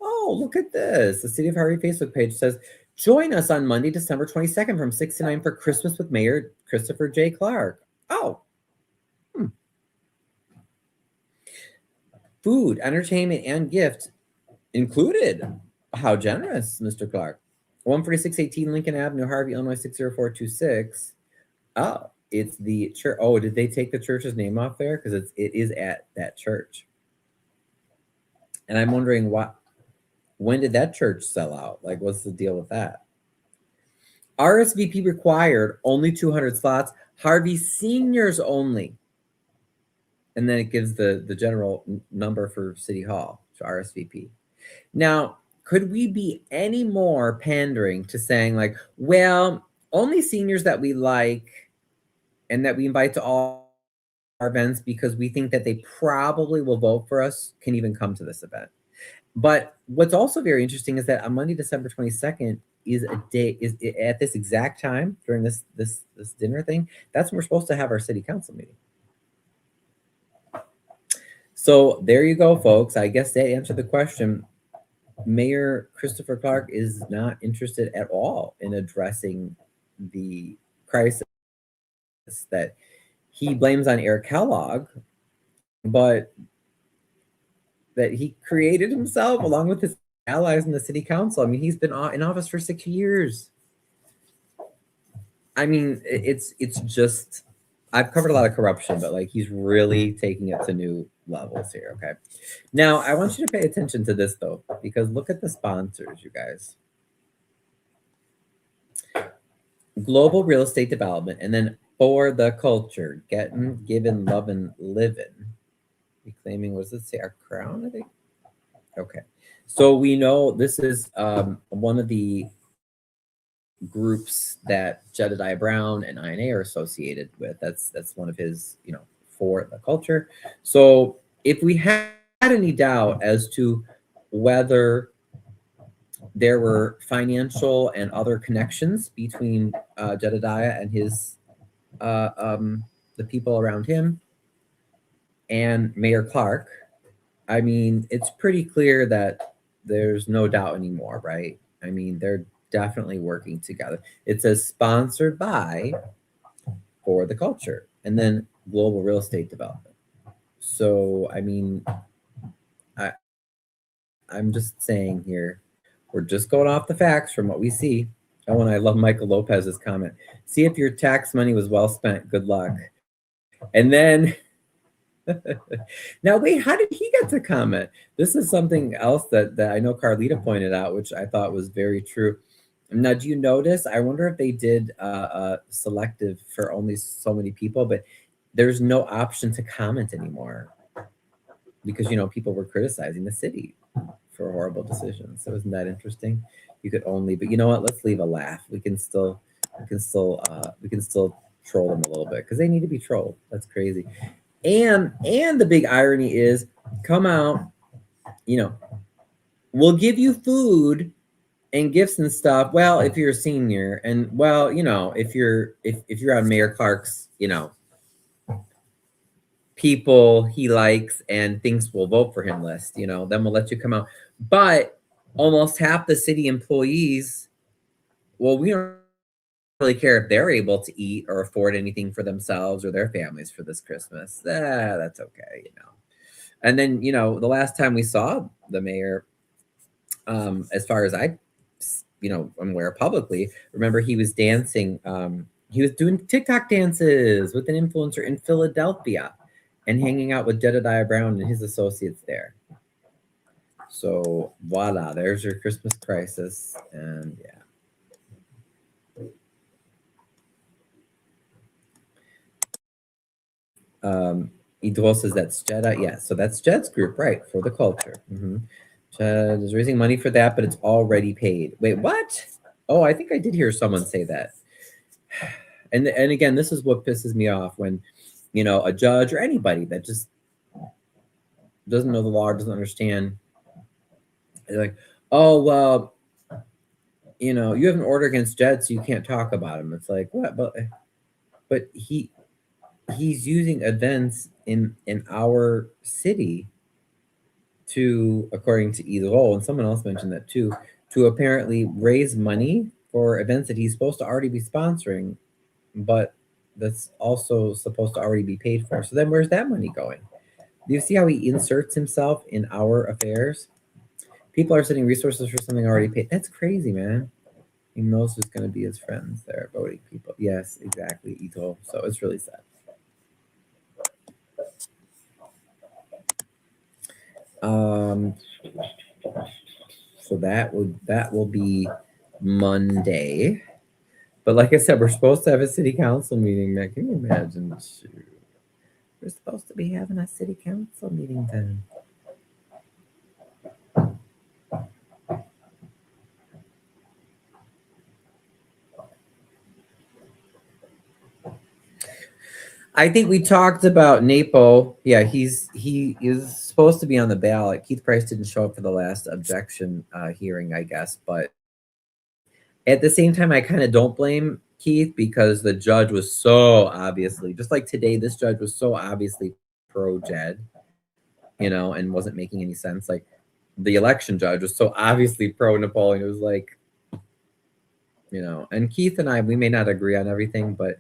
Oh, look at this. The City of Harvey Facebook page says, join us on Monday, December 22nd from 6 to 9 for Christmas with Mayor Christopher J. Clark. Oh. Food, entertainment, and gift included. How generous, Mr. Clark. 14618 Lincoln Avenue, Harvey, Illinois 60426. Oh, it's the church. Oh, did they take the church's name off there? Because it is at that church. And I'm wondering when did that church sell out? Like, what's the deal with that? RSVP required, only 200 slots. Harvey seniors only. And then it gives the general number for City Hall to RSVP. Now, could we be any more pandering to saying like, well, only seniors that we like and that we invite to all our events because we think that they probably will vote for us can even come to this event. But what's also very interesting is that on Monday, December 22nd is a day is at this exact time during this dinner thing. That's when we're supposed to have our city council meeting. So there you go, folks. I guess that answered the question. Mayor Christopher Clark is not interested at all in addressing the crisis that he blames on Eric Kellogg, but that he created himself along with his allies in the city council. I mean, he's been in office for 6 years. I mean, it's just, I've covered a lot of corruption, but like he's really taking it to new levels here. Okay. Now I want you to pay attention to this though, because look at the sponsors, you guys. Global real estate development, and then for the culture, getting, given, loving, living. Reclaiming, what does it say? Our crown, I think. Okay. So we know this is one of the groups that Jedediah Brown and INA are associated with. That's one of his, for the culture. So if we had any doubt as to whether there were financial and other connections between Jedediah and his the people around him and Mayor Clark, I mean, it's pretty clear that there's no doubt anymore, right? I mean, they're definitely working together. It says sponsored by for the culture and then global real estate development. So, I mean, I'm just saying here, we're just going off the facts from what we see. Oh, and I love Michael Lopez's comment. See if your tax money was well spent. Good luck. And then, now wait, how did he get to comment? This is something else that I know Carlita pointed out, which I thought was very true. Now, do you notice? I wonder if they did selective for only so many people, but there's no option to comment anymore because people were criticizing the city for horrible decisions. So isn't that interesting? You could only, but you know what? Let's leave a laugh. We can still troll them a little bit because they need to be trolled. That's crazy. And the big irony is, come out, we'll give you food and gifts and stuff. Well, if you're a senior, and well, if you're on Mayor Clark's, people he likes and thinks will vote for him list, then we'll let you come out. But almost half the city employees, well, we don't really care if they're able to eat or afford anything for themselves or their families for this Christmas. That's okay, And then, the last time we saw the mayor, as far as I'm aware publicly, remember he was dancing, he was doing TikTok dances with an influencer in Philadelphia and hanging out with Jedediah Brown and his associates there. So voila, there's your Christmas crisis. And yeah. Idro says that's Jed. Yeah, so that's Jed's group, right? For the culture. Jed is raising money for that, but it's already paid. Wait, what? Oh, I think I did hear someone say that. And again, this is what pisses me off when, a judge or anybody that just doesn't know the law, doesn't understand. They're like, oh, well, you have an order against Jed, so you can't talk about him. It's like, what? But he's using events in our city to, according to Idro, and someone else mentioned that too, to apparently raise money for events that he's supposed to already be sponsoring, but that's also supposed to already be paid for. So then where's that money going? Do you see how he inserts himself in our affairs? People are sending resources for something already paid. That's crazy, man. He knows who's going to be his friends there, voting people. Yes, exactly, Ito. So it's really sad. So that will be Monday. But like I said, we're supposed to have a city council meeting, man. Can you imagine? Shoot. We're supposed to be having a city council meeting then. I think we talked about Napo. Yeah, he is supposed to be on the ballot. Keith Price didn't show up for the last objection hearing, I guess. But at the same time, I kind of don't blame Keith because the judge was so obviously, just like today, this judge was so obviously pro Jed, and wasn't making any sense. Like the election judge was so obviously pro Napoleon. It was like, and Keith and I, we may not agree on everything, but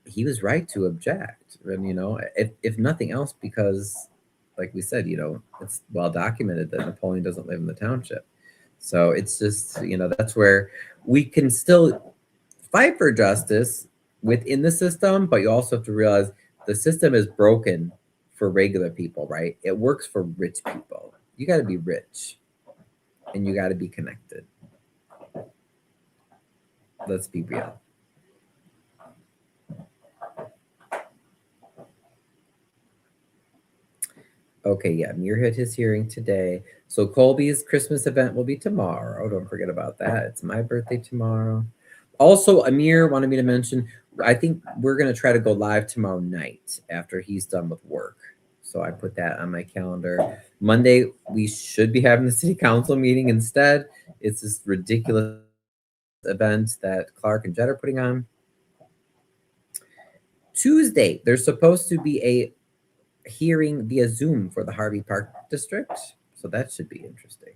he was right to object. And, if nothing else, because like we said, it's well documented that Napoleon doesn't live in the township. So it's just, that's where we can still fight for justice within the system, but you also have to realize the system is broken for regular people, right? It works for rich people. You got to be rich and you got to be connected. Let's be real. Okay, yeah, Amir had his hearing today. So Colby's Christmas event will be tomorrow. Don't forget about that. It's my birthday tomorrow. Also, Amir wanted me to mention, I think we're going to try to go live tomorrow night after he's done with work. So I put that on my calendar. Monday, we should be having the city council meeting instead. It's this ridiculous event that Clark and Jed are putting on. Tuesday, there's supposed to be a hearing via Zoom for the Harvey Park district. So that should be interesting.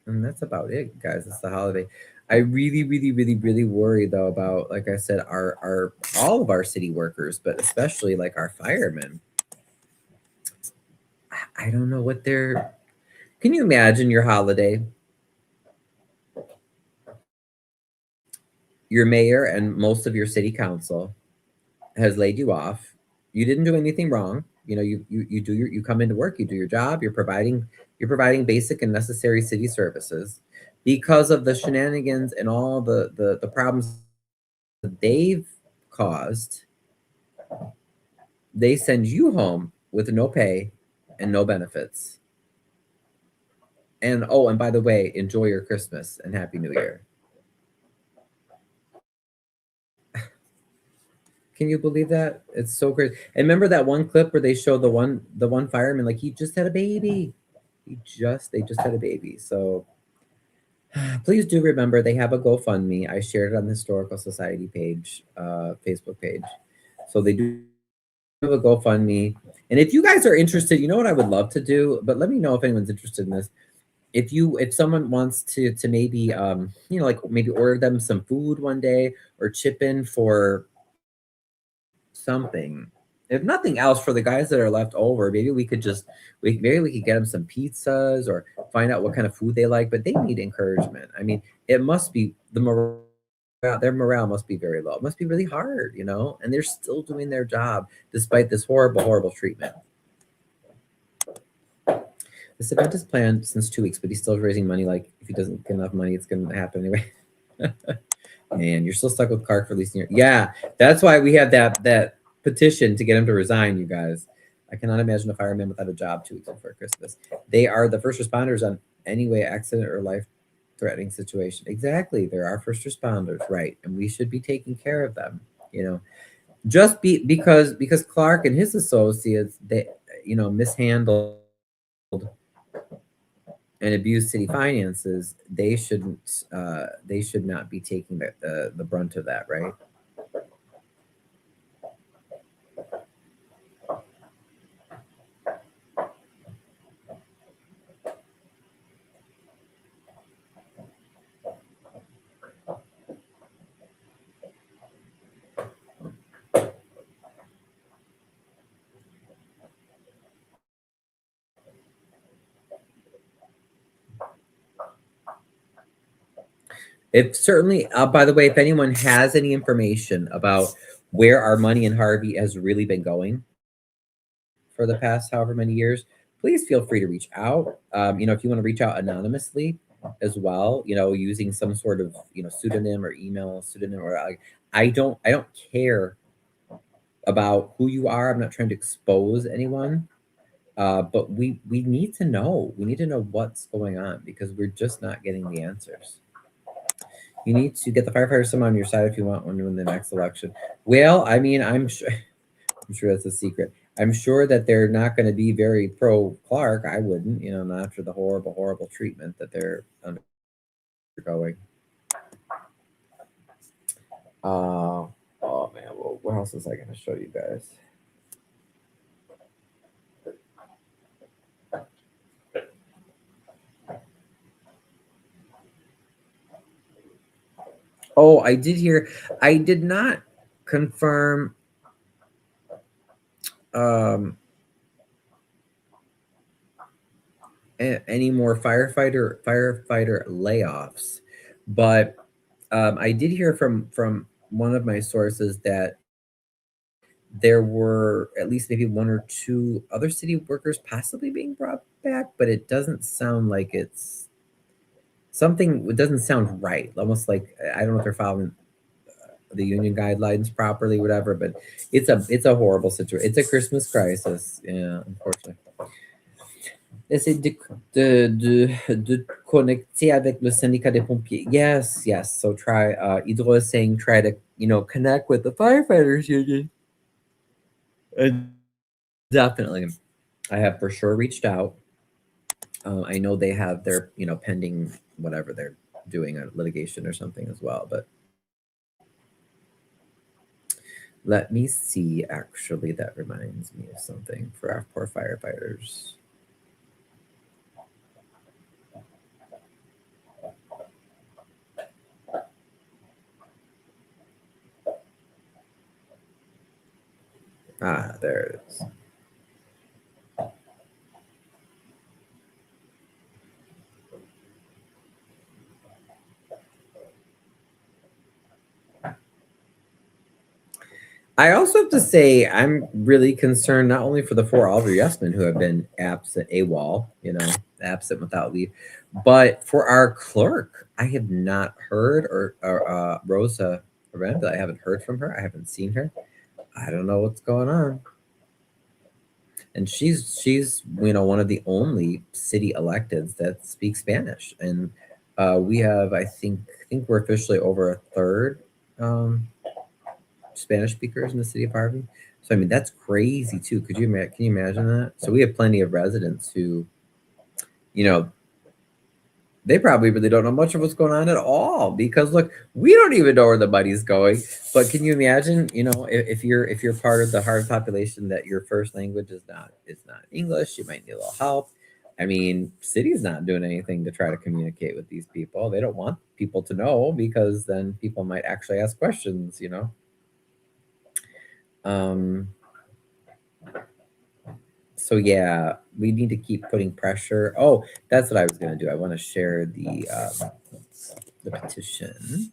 And that's about it, guys. It's the holiday. I really, really, really, really worry though about, like I said, our all of our city workers, but especially like our firemen. I don't know what they're. Can you imagine your holiday? Your mayor and most of your city council has laid you off. You didn't do anything wrong. You come into work, you do your job, you're providing basic and necessary city services. Because of the shenanigans and all the problems that they've caused, they send you home with no pay and no benefits. And and by the way, enjoy your Christmas and Happy New Year. Can you believe that? It's so crazy. And remember that one clip where they showed the one fireman, like he just had a baby. They just had a baby. So please do remember they have a GoFundMe. I shared it on the Historical Society page, Facebook page. So they do have a GoFundMe. And if you guys are interested, you know what I would love to do, but let me know if anyone's interested in this. If someone wants to maybe like maybe order them some food one day or chip in for something, if nothing else, for the guys that are left over, maybe we could get them some pizzas or find out what kind of food they like. But they need encouragement. I mean, it must be their morale must be very low. It must be really hard, and they're still doing their job despite this horrible treatment. This event is planned since 2 weeks, but he's still raising money. Like, if he doesn't get enough money, it's going to happen anyway. Man, you're still stuck with Clark for at least a year. Yeah, that's why we have that petition to get him to resign, you guys. I cannot imagine a fireman without a job 2 weeks before Christmas. They are the first responders on any way accident or life-threatening situation. Exactly, they're our first responders, right? And we should be taking care of them, Just because Clark and his associates, they mishandled and abuse city finances, they should not be taking the brunt of that, right? By the way, if anyone has any information about where our money in Harvey has really been going for the past however many years, please feel free to reach out. If you want to reach out anonymously, as well, using some sort of, pseudonym or email pseudonym, or like, I don't care about who you are. I'm not trying to expose anyone. But we need to know. We need to know what's going on, because we're just not getting the answers. You need to get the firefighters some on your side if you want one to win the next election. Well, I mean, I'm sure I'm sure that's a secret. I'm sure that they're not going to be very pro Clark. I wouldn't, not after the horrible, horrible treatment that they're undergoing. Oh man, well, what else was I going to show you guys? Oh, I did hear. I did not confirm um, any more firefighter layoffs, but I did hear from one of my sources that there were at least maybe one or two other city workers possibly being brought back, but it doesn't sound like it's something. It doesn't sound right. Almost like, I don't know if they're following the union guidelines properly, whatever. But it's a horrible situation. It's a Christmas crisis. Yeah, unfortunately. Essayer de connecter avec le syndicat des pompiers. Yes, yes. So try, Hydro is saying try to, connect with the firefighters union. And definitely, I have for sure reached out. I know they have their, pending whatever they're doing, a litigation or something as well. But let me see. Actually, that reminds me of something for our poor firefighters. Ah, there it is. I also have to say I'm really concerned not only for the four Oliver Yesmen who have been absent, AWOL, absent without leave, but for our clerk. I have not heard, or Rosa Aranda, I haven't heard from her. I haven't seen her. I don't know what's going on. And she's one of the only city electeds that speak Spanish, and we have, I think we're officially over a third Spanish speakers in the city of Harvey. So I mean, that's crazy too. Can you imagine that? So we have plenty of residents who, you know, they probably really don't know much of what's going on at all, because look, we don't even know where the money's going. But can you imagine, if you're part of the Harvard population, that your first language is not English, you might need a little help. I mean, city's not doing anything to try to communicate with these people. They don't want people to know, because then people might actually ask questions. Um, so yeah, we need to keep putting pressure. Oh, that's what I was gonna do. I want to share the petition.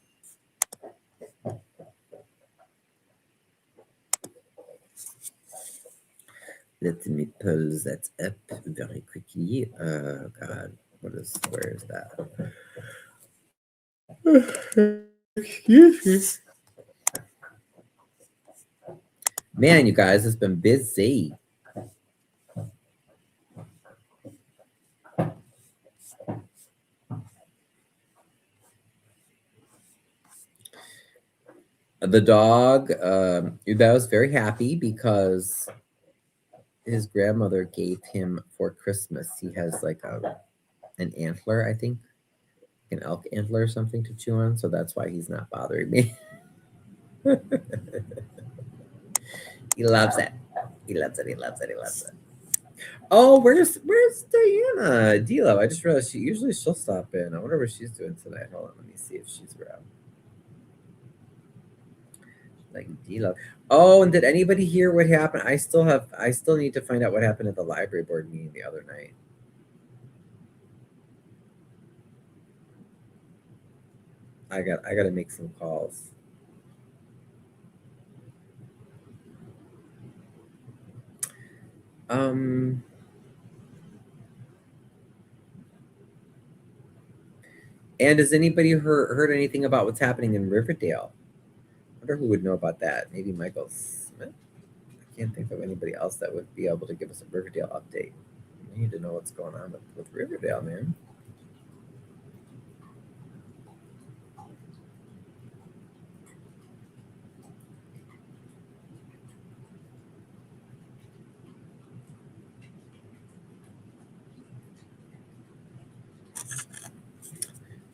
Let me pull that up very quickly. God, where is that? Excuse me. Man, you guys, it's been busy. The dog, Ubel was very happy because his grandmother gave him for Christmas. He has like an antler, I think, an elk antler or something to chew on. So that's why he's not bothering me. He loves it. He loves it. He loves it. He loves it. Oh, where's Diana Dilo? I just realized she'll stop in. I wonder what she's doing tonight. Hold on, let me see if she's around. Like Dilo. Oh, and did anybody hear what happened? I still need to find out what happened at the library board meeting the other night. I got to make some calls. Um, And has anybody heard anything about what's happening in Riverdale? I wonder who would know about that. Maybe Michael Smith? I can't think of anybody else that would be able to give us a Riverdale update. We need to know what's going on with Riverdale, man.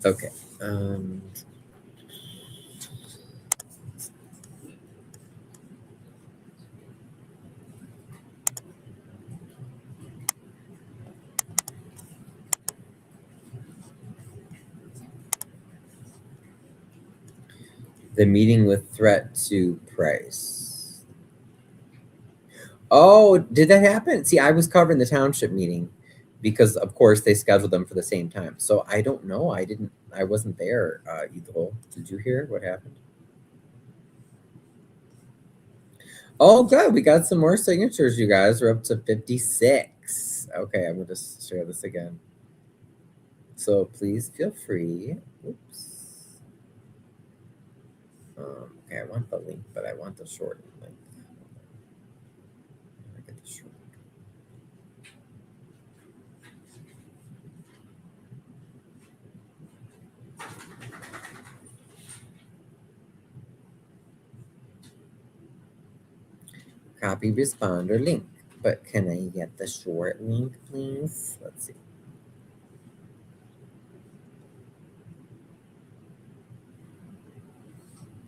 Okay. The meeting with threat to price. Oh, did that happen? See, I was covering the township meeting because, of course, they scheduled them for the same time. So I don't know. I wasn't there, Idol. Did you hear what happened? Oh, good. We got some more signatures, you guys. We're up to 56. Okay, I'm going to share this again. So please feel free. Oops. Okay, I want the link, but I want the short link. I get the short. Copy responder link. But can I get the short link, please? Let's see.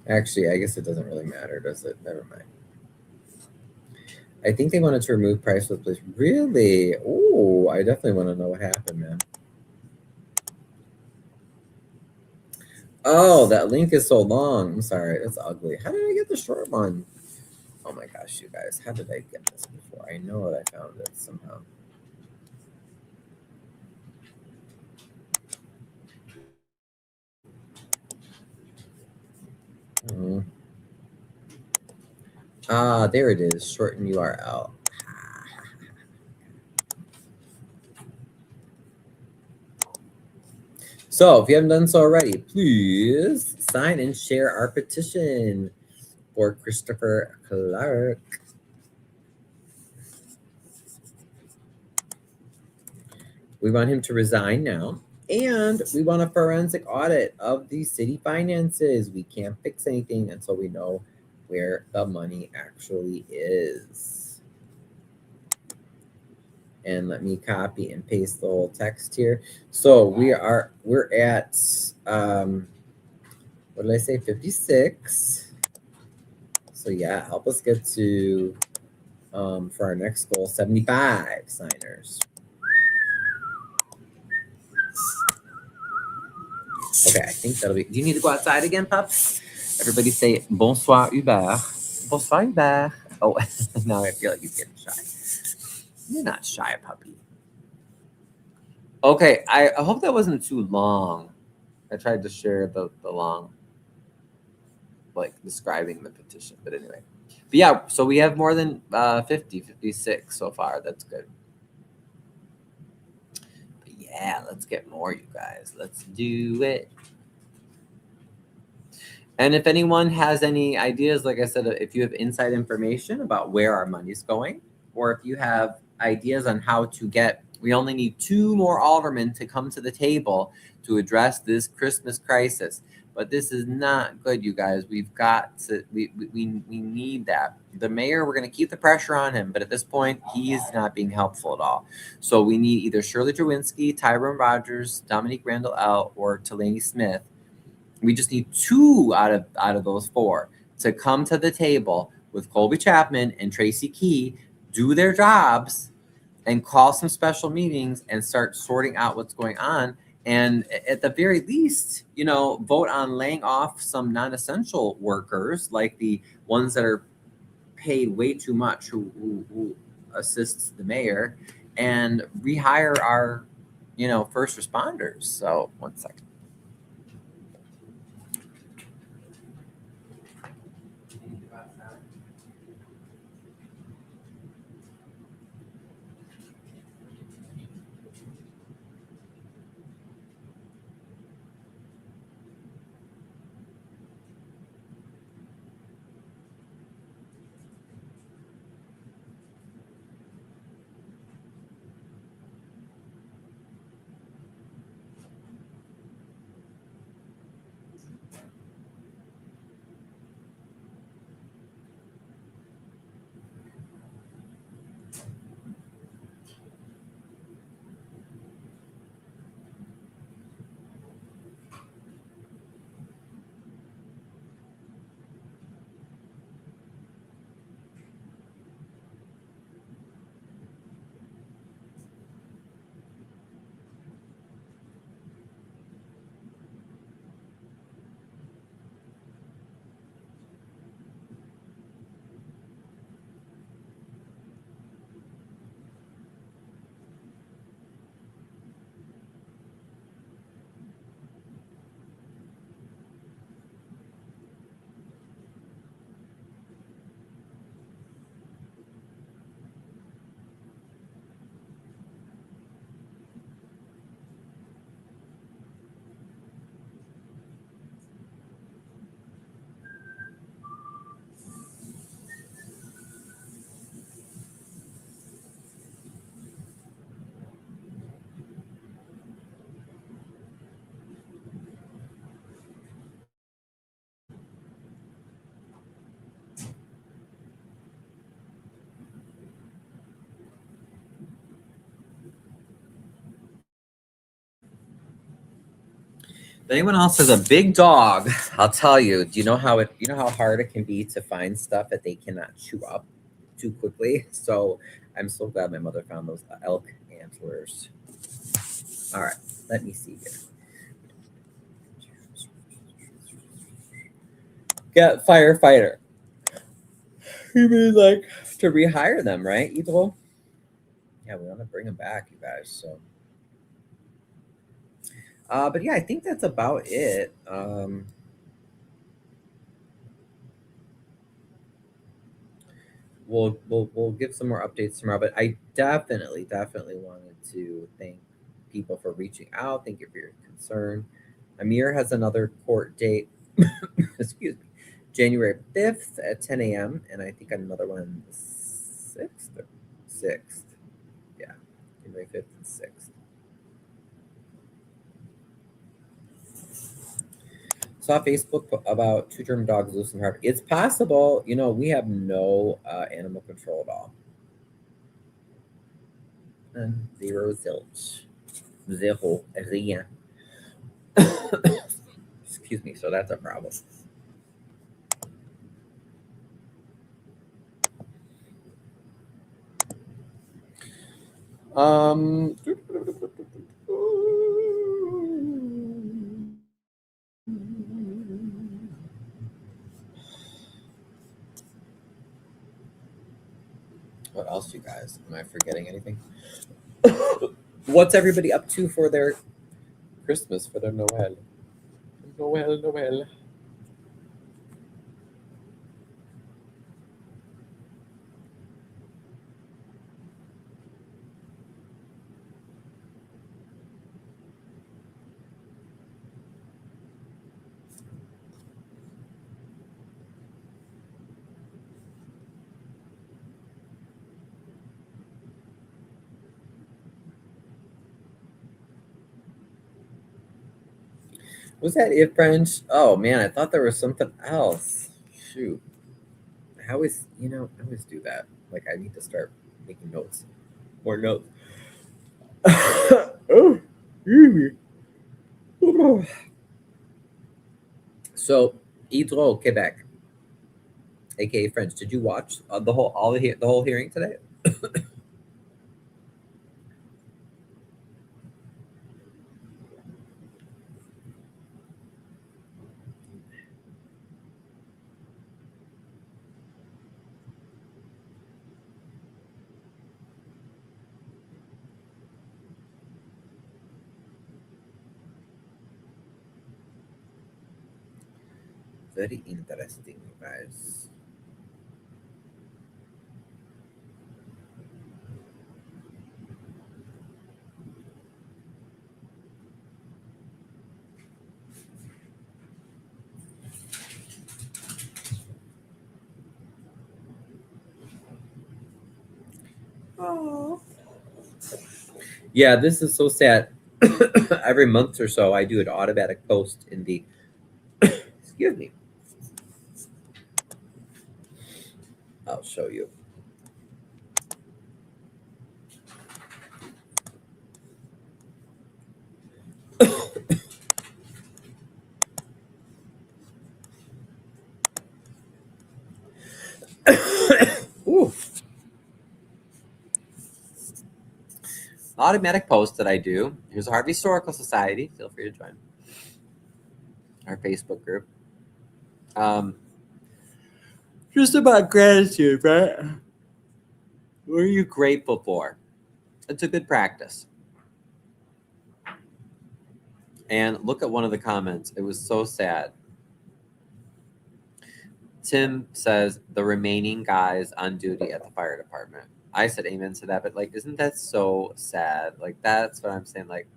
Actually, I guess it doesn't really matter, does it? Never mind. I think they wanted to remove price with place. Really? Oh, I definitely want to know what happened, man. Oh, that link is so long. I'm sorry. That's ugly. How did I get the short one? Oh my gosh, you guys. How did I get this before? I know that I found it somehow. Ah, there it is. Shorten URL. So if you haven't done so already, please sign and share our petition for Christopher Clark. We want him to resign now. And we want a forensic audit of the city finances. We can't fix anything until we know where the money actually is. And let me copy and paste the whole text here. So we're at what did I say? 56. So yeah, help us get to for our next goal, 75 signers. Okay, I think that'll be. Do you need to go outside again, pups? Everybody say bonsoir Hubert. Bonsoir Hubert. Oh, now I feel like he's getting shy. You're not shy, puppy. Okay, I hope that wasn't too long. I tried to share the long, like describing the petition, but anyway. But yeah, so we have more than 56 so far. That's good. But yeah, let's get more, you guys. Let's do it. And if anyone has any ideas, like I said, if you have inside information about where our money's going, or if you have ideas on how to get, we only need 2 more aldermen to come to the table to address this Christmas crisis. But this is not good, you guys. We've got to, we need that. The mayor, we're going to keep the pressure on him, but at this point, he is not being helpful at all. So we need either Shirley Drewinski, Tyrone Rogers, Dominique Randall L, or Delaney Smith. We just need 2 out of those 4 to come to the table with Colby Chapman and Tracy Key, do their jobs, and call some special meetings and start sorting out what's going on. And at the very least, vote on laying off some non-essential workers, like the ones that are paid way too much, who assists the mayor, and rehire our, first responders. So 1 second. anyone else has a big dog, I'll tell you. Do you know how hard it can be to find stuff that they cannot chew up too quickly? So I'm so glad my mother found those elk antlers. All right, let me see here. Get firefighter. You mean like to rehire them, right, Evil? Yeah, we want to bring them back, you guys. So, but yeah, I think that's about it. We'll give some more updates tomorrow. But I definitely wanted to thank people for reaching out. Thank you for your concern. Amir has another court date. Excuse me, January 5th at 10 a.m. and I think another one 6th. Yeah, January 5th and 6th. Saw Facebook about 2 German dogs loose in Harvey. It's possible. We have no animal control at all. And 0 zilch. 0 rien. Excuse me. So that's a problem. What else, you guys? Am I forgetting anything? What's everybody up to for their Christmas, for their Noel? Noel. Was that it, French? Oh man, I thought there was something else. Shoot. I always do that. Like I need to start making notes. More notes. Oh, so, Hydro, Quebec, aka French. Did you watch the whole hearing today? Very interesting, guys. Oh. Yeah, this is so sad. Every month or so, I do an automatic post in the. Excuse me. I'll show you. Ooh. Automatic post that I do. Here's the Harvey Historical Society. Feel free to join our Facebook group. Just about gratitude, right? What are you grateful for? It's a good practice. And look at one of the comments. It was so sad. Tim says the remaining guys on duty at the fire department. I said amen to that, but like, isn't that so sad? Like, that's what I'm saying. Like,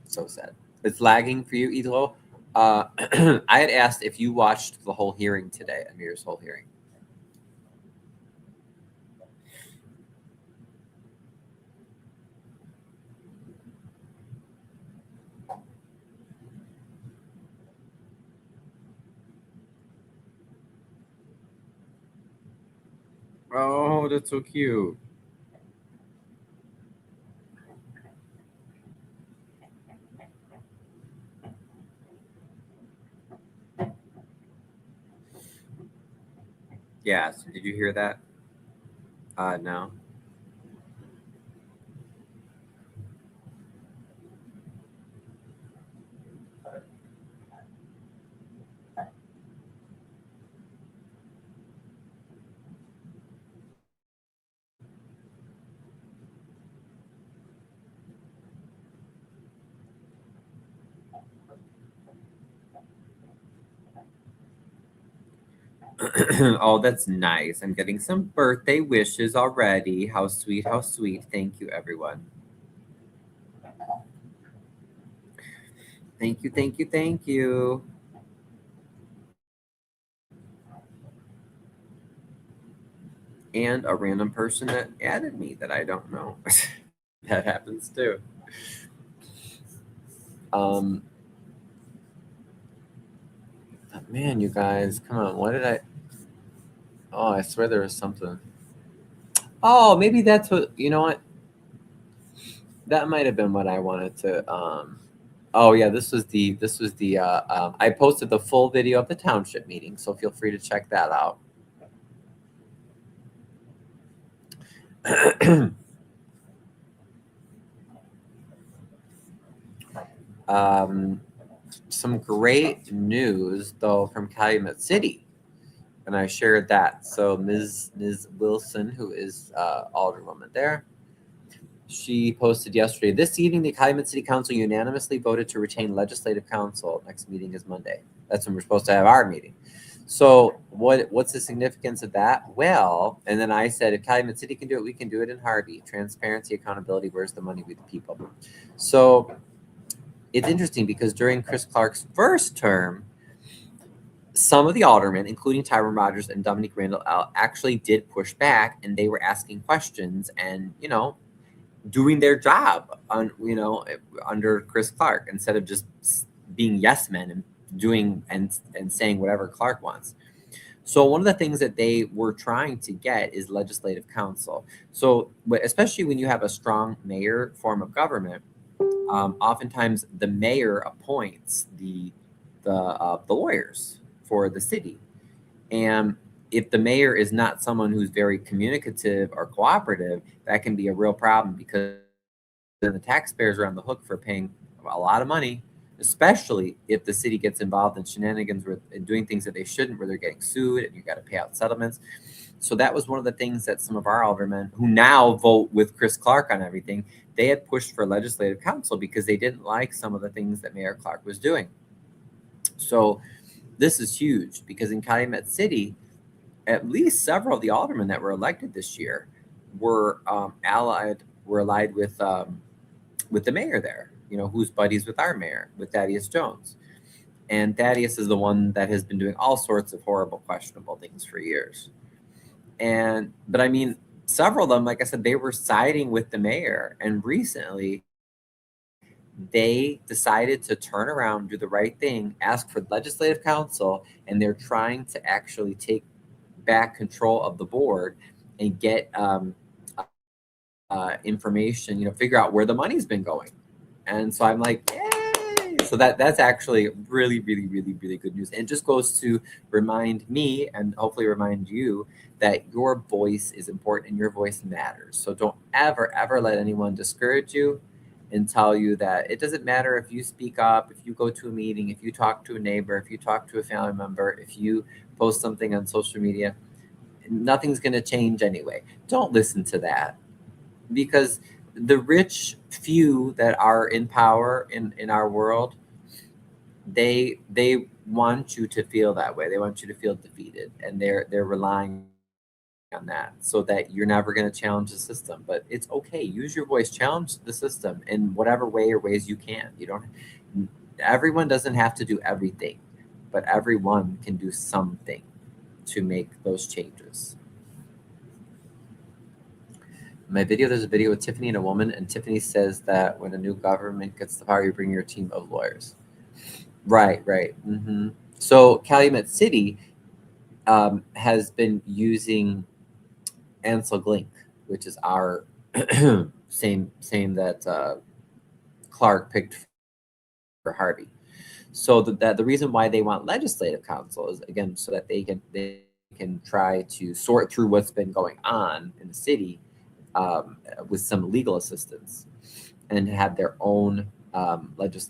so sad. It's lagging for you, Idlo. I had asked if you watched the whole hearing today, Amir's whole hearing. Oh, that's so cute. Yeah. So did you hear that? No. Oh, that's nice. I'm getting some birthday wishes already. How sweet, how sweet. Thank you, everyone. Thank you, thank you, thank you. And a random person that added me that I don't know. That happens too. Um, but man, you guys, come on. What did I? Oh, I swear there was something. Oh, maybe that's what. You know what? That might have been what I wanted to. Oh yeah, this was the. I posted the full video of the township meeting, so feel free to check that out. um, some great news though from Calumet City, and I shared that. So Ms. Wilson, who is alderwoman there, she posted yesterday. This evening, the Calumet City Council unanimously voted to retain legislative council. Next meeting is Monday. That's when we're supposed to have our meeting. So what's the significance of that? Well, and then I said, if Calumet City can do it, we can do it in Harvey. Transparency, accountability, where's the money with the people? So it's interesting because during Chris Clark's first term, some of the aldermen, including Tyron Rogers and Dominique Randall, actually did push back, and they were asking questions and, doing their job on, under Chris Clark, instead of just being yes men and doing and saying whatever Clark wants. So one of the things that they were trying to get is legislative council. So especially when you have a strong mayor form of government, oftentimes the mayor appoints the lawyers for the city. And if the mayor is not someone who's very communicative or cooperative, that can be a real problem, because then the taxpayers are on the hook for paying a lot of money, especially if the city gets involved in shenanigans with doing things that they shouldn't, where they're getting sued and you got to pay out settlements. So that was one of the things that some of our aldermen, who now vote with Chris Clark on everything, they had pushed for legislative council because they didn't like some of the things that Mayor Clark was doing. So this is huge, because in Calumet City, at least several of the aldermen that were elected this year were allied with the mayor there, who's buddies with our mayor, with Thaddeus Jones. And Thaddeus is the one that has been doing all sorts of horrible, questionable things for years. But I mean, several of them, like I said, they were siding with the mayor, and recently they decided to turn around, do the right thing, ask for legislative council, and they're trying to actually take back control of the board and get information, figure out where the money's been going. And so I'm like, yay! So that's actually really, really, really, really good news. And it just goes to remind me, and hopefully remind you, that your voice is important and your voice matters. So don't ever, ever let anyone discourage you and tell you that it doesn't matter if you speak up, if you go to a meeting, if you talk to a neighbor, if you talk to a family member, if you post something on social media, nothing's going to change anyway. Don't listen to that, because the rich few that are in power in our world, they want you to feel that way. They want you to feel defeated, and they're relying on that, so that you're never going to challenge the system. But it's okay. Use your voice. Challenge the system in whatever way or ways you can. Everyone doesn't have to do everything, but everyone can do something to make those changes. My video, there's a video with Tiffany and a woman, and Tiffany says that when a new government gets the power, you bring your team of lawyers. Right. Mm-hmm. So Calumet City has been using Ansel Glink, which is our same that Clark picked for Harvey. So the reason why they want legislative council is, again, so that they can try to sort through what's been going on in the city with some legal assistance, and have their own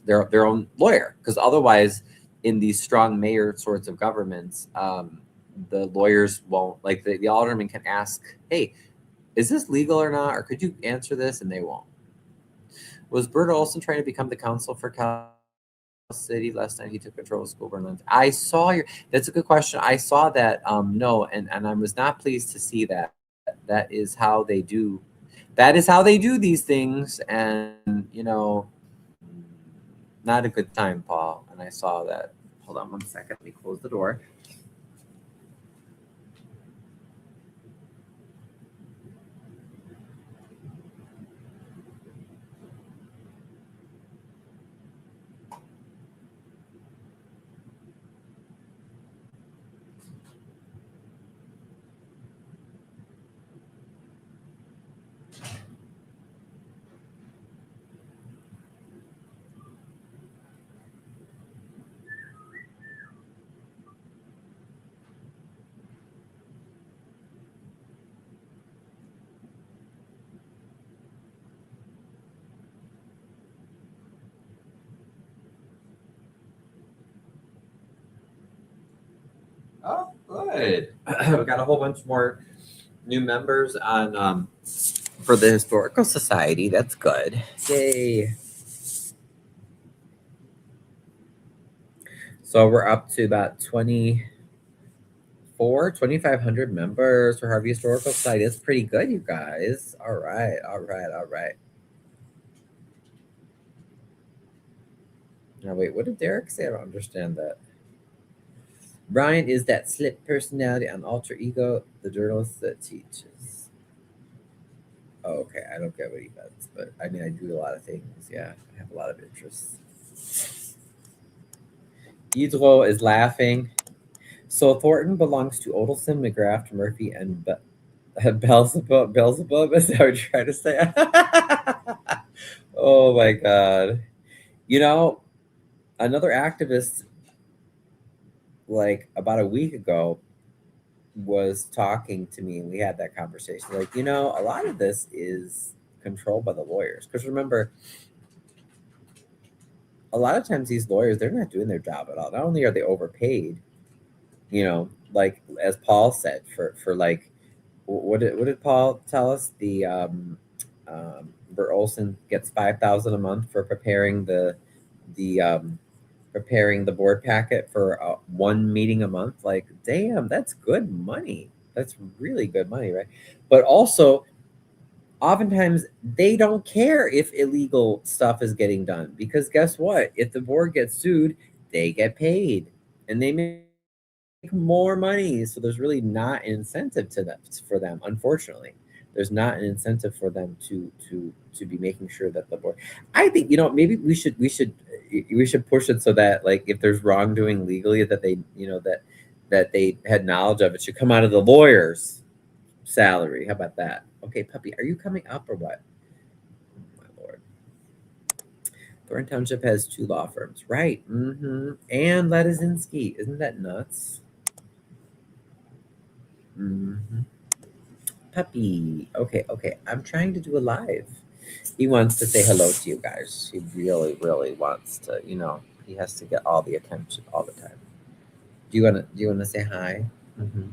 their own lawyer, because otherwise, in these strong mayor sorts of governments, the lawyers won't, like the alderman can ask, hey, is this legal or not, or could you answer this, and they won't. Was Bert Olson trying to become the council for Cal City last time he took control of school board? I saw your, that's a good question. I saw that. No, and I was not pleased to see that. That is how they do. That is how they do these things, and you know, not a good time, Paul. And I saw that. Hold on one second. Let me close the door. Oh, good. We got a whole bunch more new members on for the Historical Society. That's good. Yay. So we're up to about 2,500 members for Harvey Historical Society. That's pretty good, you guys. All right. Now, wait, what did Derek say? I don't understand that. Ryan is that slip personality and alter ego, the journalist that teaches. Oh, okay. I don't get what he does, but I mean, I do a lot of things. Yeah, I have a lot of interests. Idro is laughing. So Thornton belongs to Odelson, McGrath, Murphy, and Beelzebub. Beelzebub, is that what you're trying to say? Oh my God. You know, another activist, like about a week ago, was talking to me, and we had that conversation. Like, you know, a lot of this is controlled by the lawyers. Because remember, a lot of times these lawyers, they're not doing their job at all. Not only are they overpaid, you know, like as Paul said, for like, what did Paul tell us? The Bert Olson gets $5,000 a month for preparing the board packet for one meeting a month. Like, damn, that's good money. That's really good money, right? But also, oftentimes they don't care if illegal stuff is getting done, because guess what? If the board gets sued, they get paid, and they make more money. So there's really not an incentive for them. Unfortunately, there's not an incentive for them to be making sure that the board. I think, you know, maybe we should push it so that, like, if there's wrongdoing legally, that they, you know, that they had knowledge of it, should come out of the lawyer's salary. How about that? Okay, puppy, are you coming up or what? Oh, my Lord. Thornton Township has 2 law firms, right? Mm-hmm. And Ladizinski. Isn't that nuts? Mm-hmm. Puppy. Okay. I'm trying to do a live. He wants to say hello to you guys. He really, really wants to, you know, he has to get all the attention all the time. Do you wanna say hi? Mm-hmm.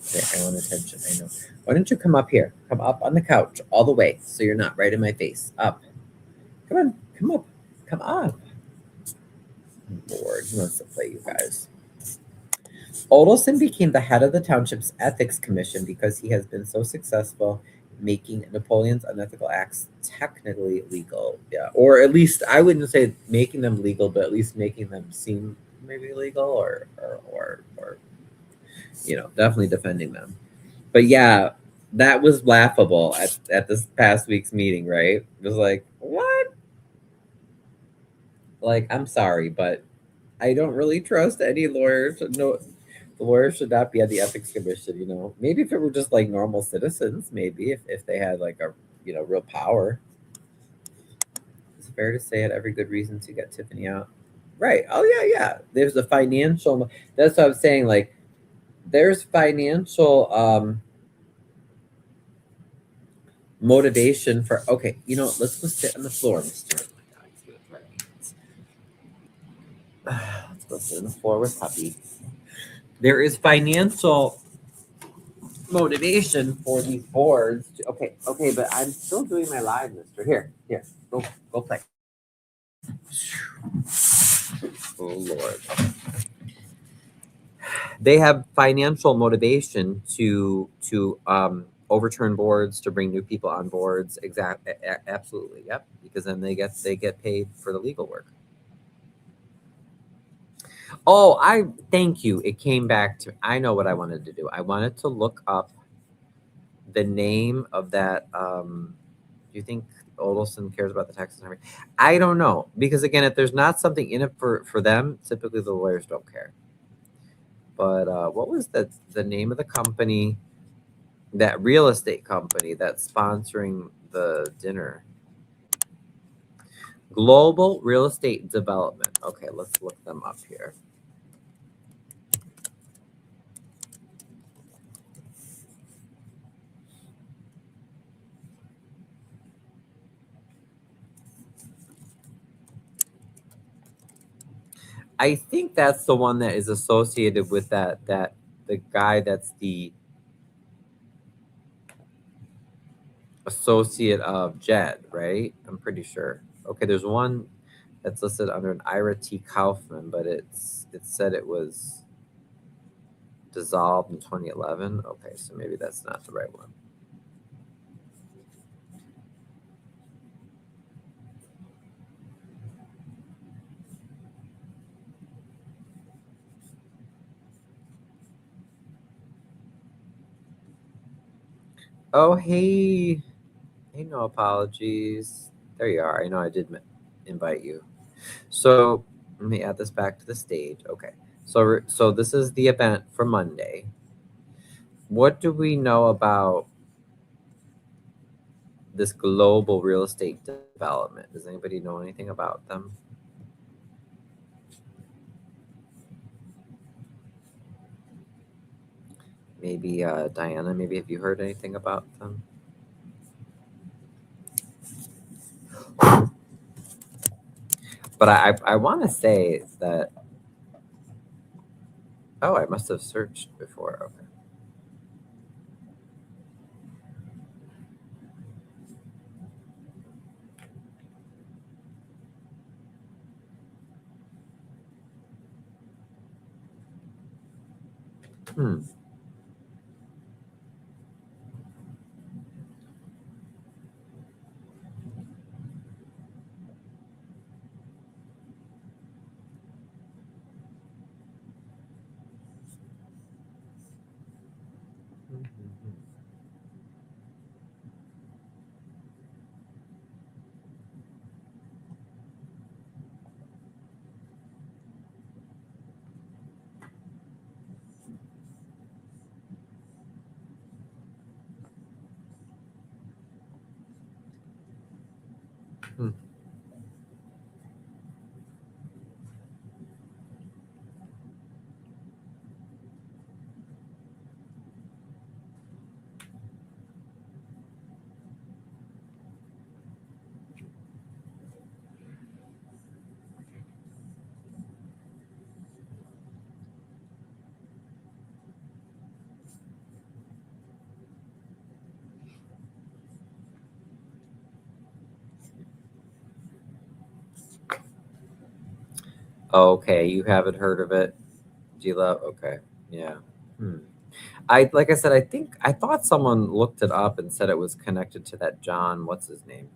Okay, I want attention. I know. Why don't you come up here? Come up on the couch all the way, so you're not right in my face. Up. Come on. Come up. Come up. Lord, he wants to play, you guys. Odelson became the head of the township's ethics commission because he has been so successful making Napoleon's unethical acts technically legal. Yeah, or at least, I wouldn't say making them legal, but at least making them seem maybe legal, or you know, definitely defending them. But yeah, that was laughable at this past week's meeting, right? It was like, what? Like, I'm sorry, but I don't really trust any lawyers. No, the lawyers should not be at the ethics commission, you know. Maybe if it were just like normal citizens, maybe if they had like a, you know, real power. It's fair to say, had every good reason to get Tiffany out. Right. Oh yeah. There's a financial, that's what I'm saying, like, there's financial motivation for, okay, you know, let's go sit on the floor, mister. Oh my God, he's gonna threaten me. Let's go sit on the floor with puppy. There is financial motivation for these boards to, okay, but I'm still doing my live, mister. Here, go play. Oh Lord. They have financial motivation to overturn boards, to bring new people on boards. Absolutely, yep. Because then they get paid for the legal work. Oh, I thank you. It came back to, I know what I wanted to do. I wanted to look up the name of that. Do you think Odelson cares about the taxes and everything? I don't know, because again, if there's not something in it for them, typically the lawyers don't care. But what was the name of the company, that real estate company that's sponsoring the dinner? Global Real Estate Development. Okay, let's look them up here. I think that's the one that is associated with that the guy that's the associate of Jed, right? I'm pretty sure. Okay, there's one that's listed under an Ira T. Kaufman, but it said it was dissolved in 2011. Okay, so maybe that's not the right one. Oh, hey, no apologies. There you are. I know I did invite you. So let me add this back to the stage. Okay. So this is the event for Monday. What do we know about this global real estate development? Does anybody know anything about them? Maybe Diana, maybe have you heard anything about them? But I want to say that, oh, I must have searched before. Okay. Hmm. Hmm. Okay, you haven't heard of it, Gila? Okay, yeah. Hmm. Like I said, I thought someone looked it up and said it was connected to that John, what's his name?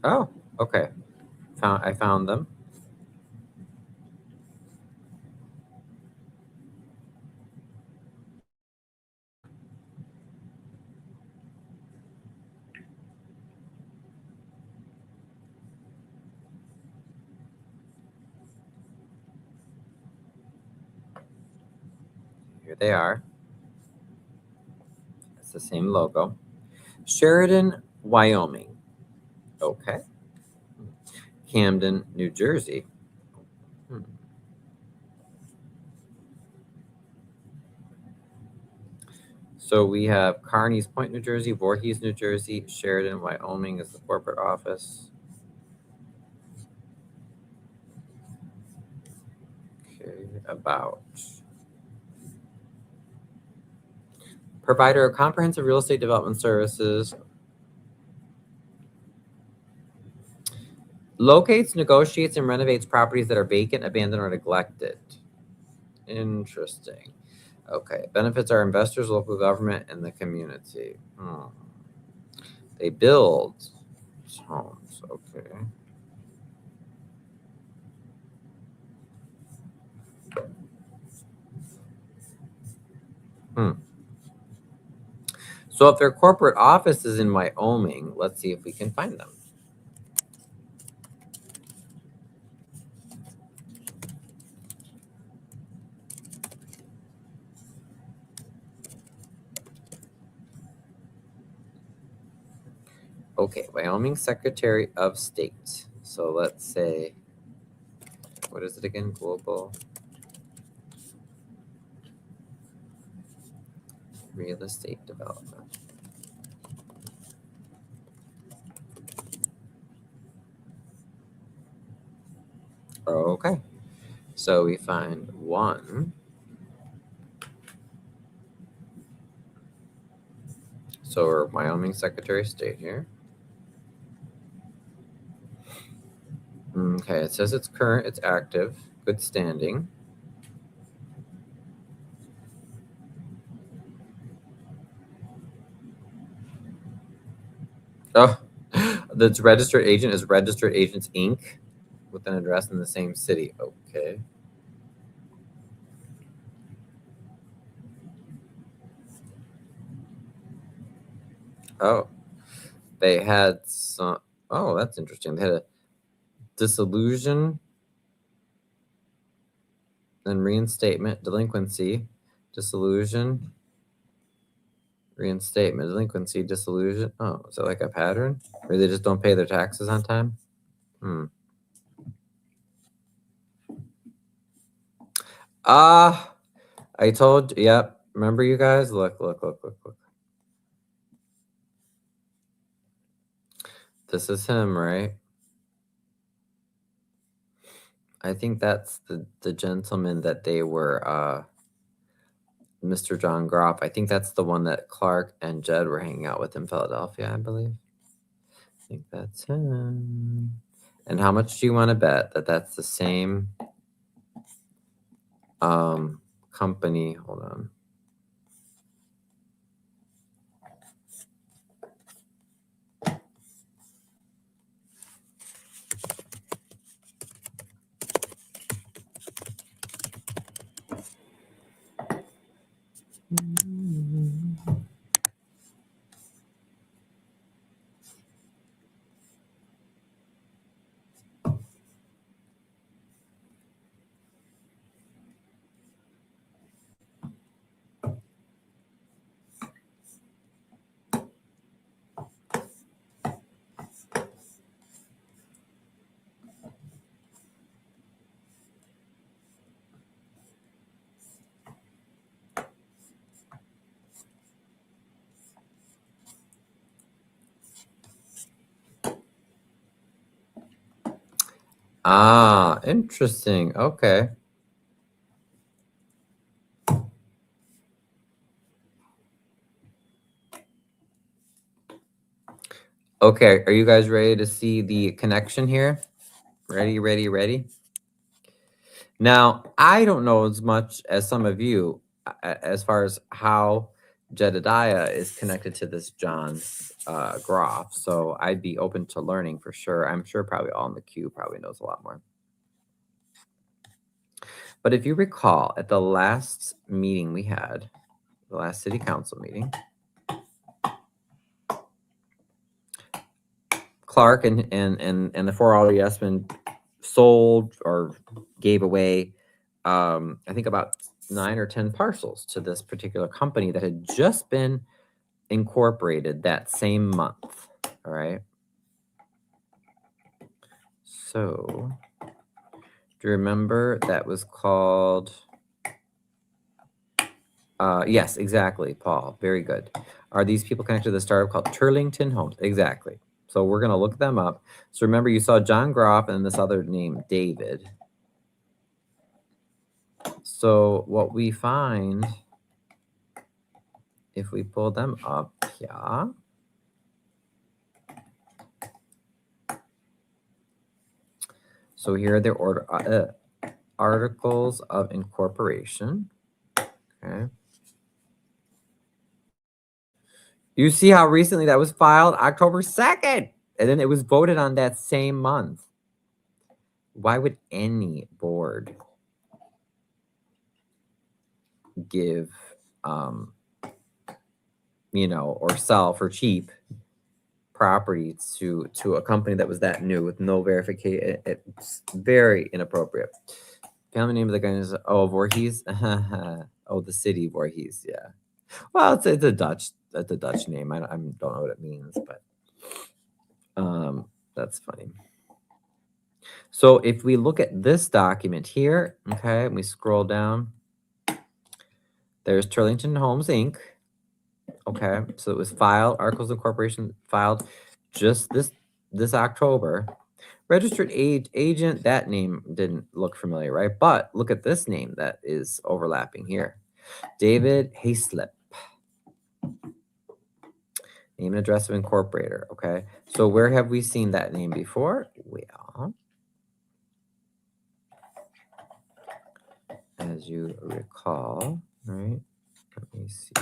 Oh, okay. I found them. Here they are. It's the same logo. Sheridan, Wyoming. Okay. Camden, New Jersey. So we have Kearney's Point, New Jersey, Voorhees, New Jersey, Sheridan, Wyoming is the corporate office. Okay, about. Provider of comprehensive real estate development services. Locates, negotiates, and renovates properties that are vacant, abandoned, or neglected. Interesting. Okay. Benefits our investors, local government, and the community. They build homes. Okay. So if their corporate office is in Wyoming, let's see if we can find them. Okay, Wyoming Secretary of State. So let's say, what is it again? Global Real Estate Development. Okay, so we find one. So we're Wyoming Secretary of State here. Okay, it says it's current, it's active, good standing. Oh, the registered agent is Registered Agents Inc. with an address in the same city. Okay. Oh, they had some. Oh, that's interesting. They had a dissolution and reinstatement, delinquency, dissolution, reinstatement, delinquency, dissolution. Oh, is that like a pattern? Or they just don't pay their taxes on time? I told you. Yep. Remember you guys? Look. This is him, right? I think that's the gentleman that they were, Mr. John Groff. I think that's the one that Clark and Jed were hanging out with in Philadelphia, I believe. I think that's him. And how much do you want to bet that that's the same company? Hold on. Interesting. Okay. Okay, are you guys ready to see the connection here? Ready? Now, I don't know as much as some of you as far as how Jedediah is connected to this John Groff, so I'd be open to learning for sure. I'm sure probably all in the queue probably knows a lot more. But if you recall, at the last meeting we had, the last city council meeting, Clark and the 4 yes men sold or gave away, I think about 9 or 10 parcels to this particular company that had just been incorporated that same month. All right. So, do you remember that was called? Yes, exactly, Paul. Very good. Are these people connected to the startup called Turlington Homes? Exactly. So we're going to look them up. So remember, you saw John Groff and this other name, David. So what we find, if we pull them up, yeah. So here are their articles of incorporation. Okay. You see how recently that was filed? October 2nd. And then it was voted on that same month. Why would any board give, or sell for cheap property to a company that was that new with no verification? It's very inappropriate. Family name of the guy is Voorhees. Oh, the city Voorhees. Yeah. Well, it's a Dutch name. I don't know what it means, but that's funny. So if we look at this document here, okay, and we scroll down, there's Turlington Homes Inc. Okay, so it was filed, Articles of Incorporation filed just this October. Registered agent, that name didn't look familiar, right? But look at this name that is overlapping here. David Hayslip. Name and address of incorporator, okay? So where have we seen that name before? Well, as you recall, right? Let me see.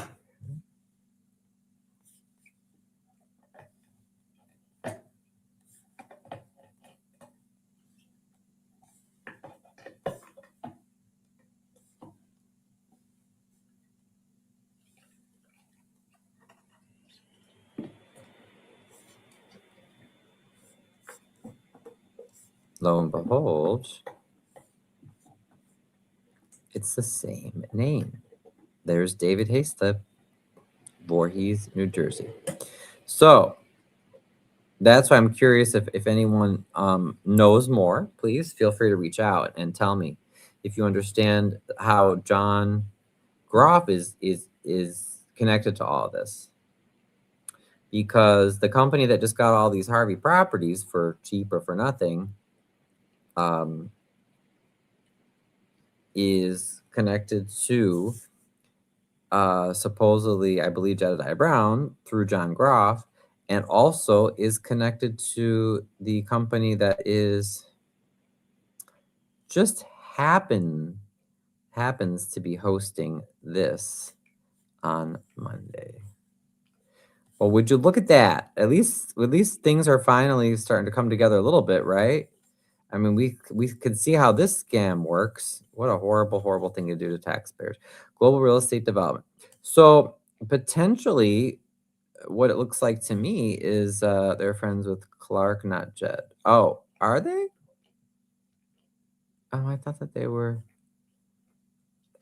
Lo and behold, it's the same name. There's David Hayslip, Voorhees, New Jersey. So that's why I'm curious if anyone knows more. Please feel free to reach out and tell me if you understand how John Groff is connected to all this. Because the company that just got all these Harvey properties for cheap or for nothing is connected to supposedly, I believe, Jedediah Brown through John Groff, and also is connected to the company that is just happens to be hosting this on Monday. Well, would you look at that? At least things are finally starting to come together a little bit, right? I mean, we could see how this scam works. What a horrible, horrible thing to do to taxpayers. Global real estate development. So potentially, what it looks like to me is they're friends with Clark, not Jed. Oh, are they? Oh, I thought that they were.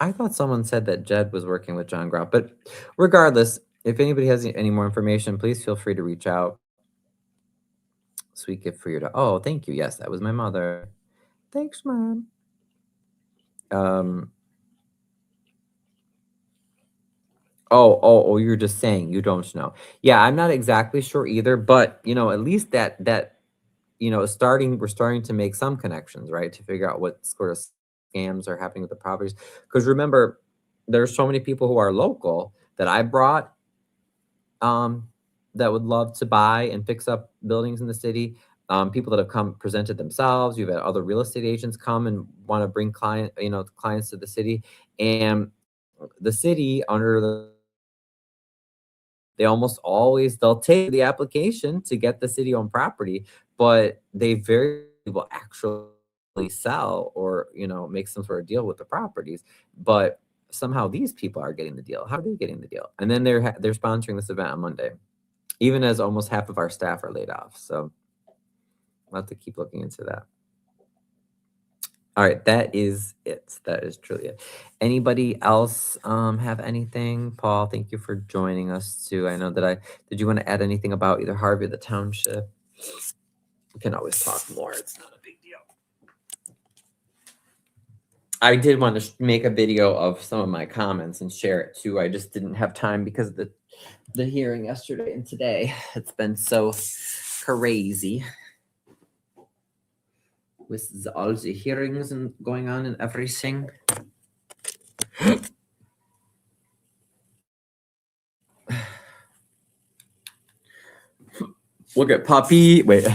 I thought someone said that Jed was working with John Groff. But regardless, if anybody has any more information, please feel free to reach out. Sweet gift for you to. Oh, thank you. Yes, that was my mother. Thanks, Mom. Oh, you're just saying you don't know. Yeah, I'm not exactly sure either, but at least that we're starting to make some connections, right? To figure out what sort of scams are happening with the properties. Because remember, there's so many people who are local that I brought that would love to buy and fix up buildings in the city. People that have come presented themselves. You've had other real estate agents come and want to bring clients to the city, and the city they almost always they'll take the application to get the city-owned property, but they very will actually sell or make some sort of deal with the properties. But somehow these people are getting the deal. How are they getting the deal? And then they're sponsoring this event on Monday, even as almost half of our staff are laid off. So we'll have to keep looking into that. All right, that is it. That is truly it. Anybody else have anything? Paul, thank you for joining us too. I know that did you want to add anything about either Harvey or the township? We can always talk more. It's not a big deal. I did want to make a video of some of my comments and share it too. I just didn't have time because of the hearing yesterday and today. It's been so crazy with all the hearings and going on and everything. Look at Poppy. Wait.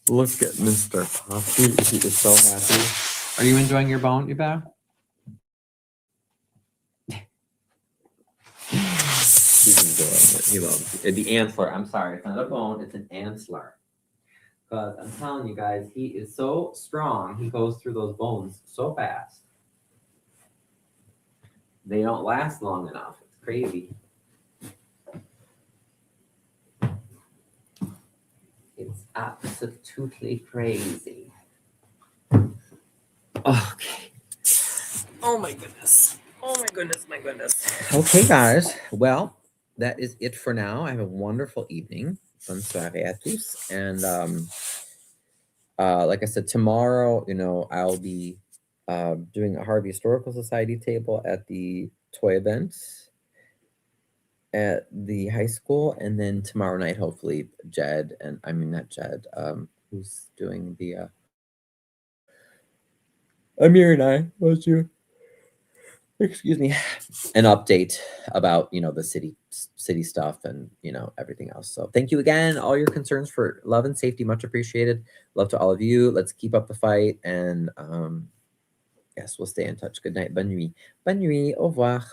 Look at Mr. Poppy. He is so happy. Are you enjoying your bone, Yuba? He's enjoying it. He loves it. The antler. I'm sorry. It's not a bone. It's an antler. Because I'm telling you guys, he is so strong. He goes through those bones so fast. They don't last long enough. It's crazy. It's absolutely crazy. Okay. Oh my goodness. Oh my goodness, my goodness. Okay, guys. Well, that is it for now. Have a wonderful evening. Bonne soirée à tous. And like I said, tomorrow, I'll be doing a Harvey Historical Society table at the toy event at the high school, and then tomorrow night, hopefully, not Jed, who's doing the Amir and I, excuse me, an update about the city stuff and everything else. So thank you again, all your concerns for love and safety, much appreciated. Love to all of you. Let's keep up the fight, and yes, we'll stay in touch. Good night. Bonne nuit. Bonne nuit. Au revoir.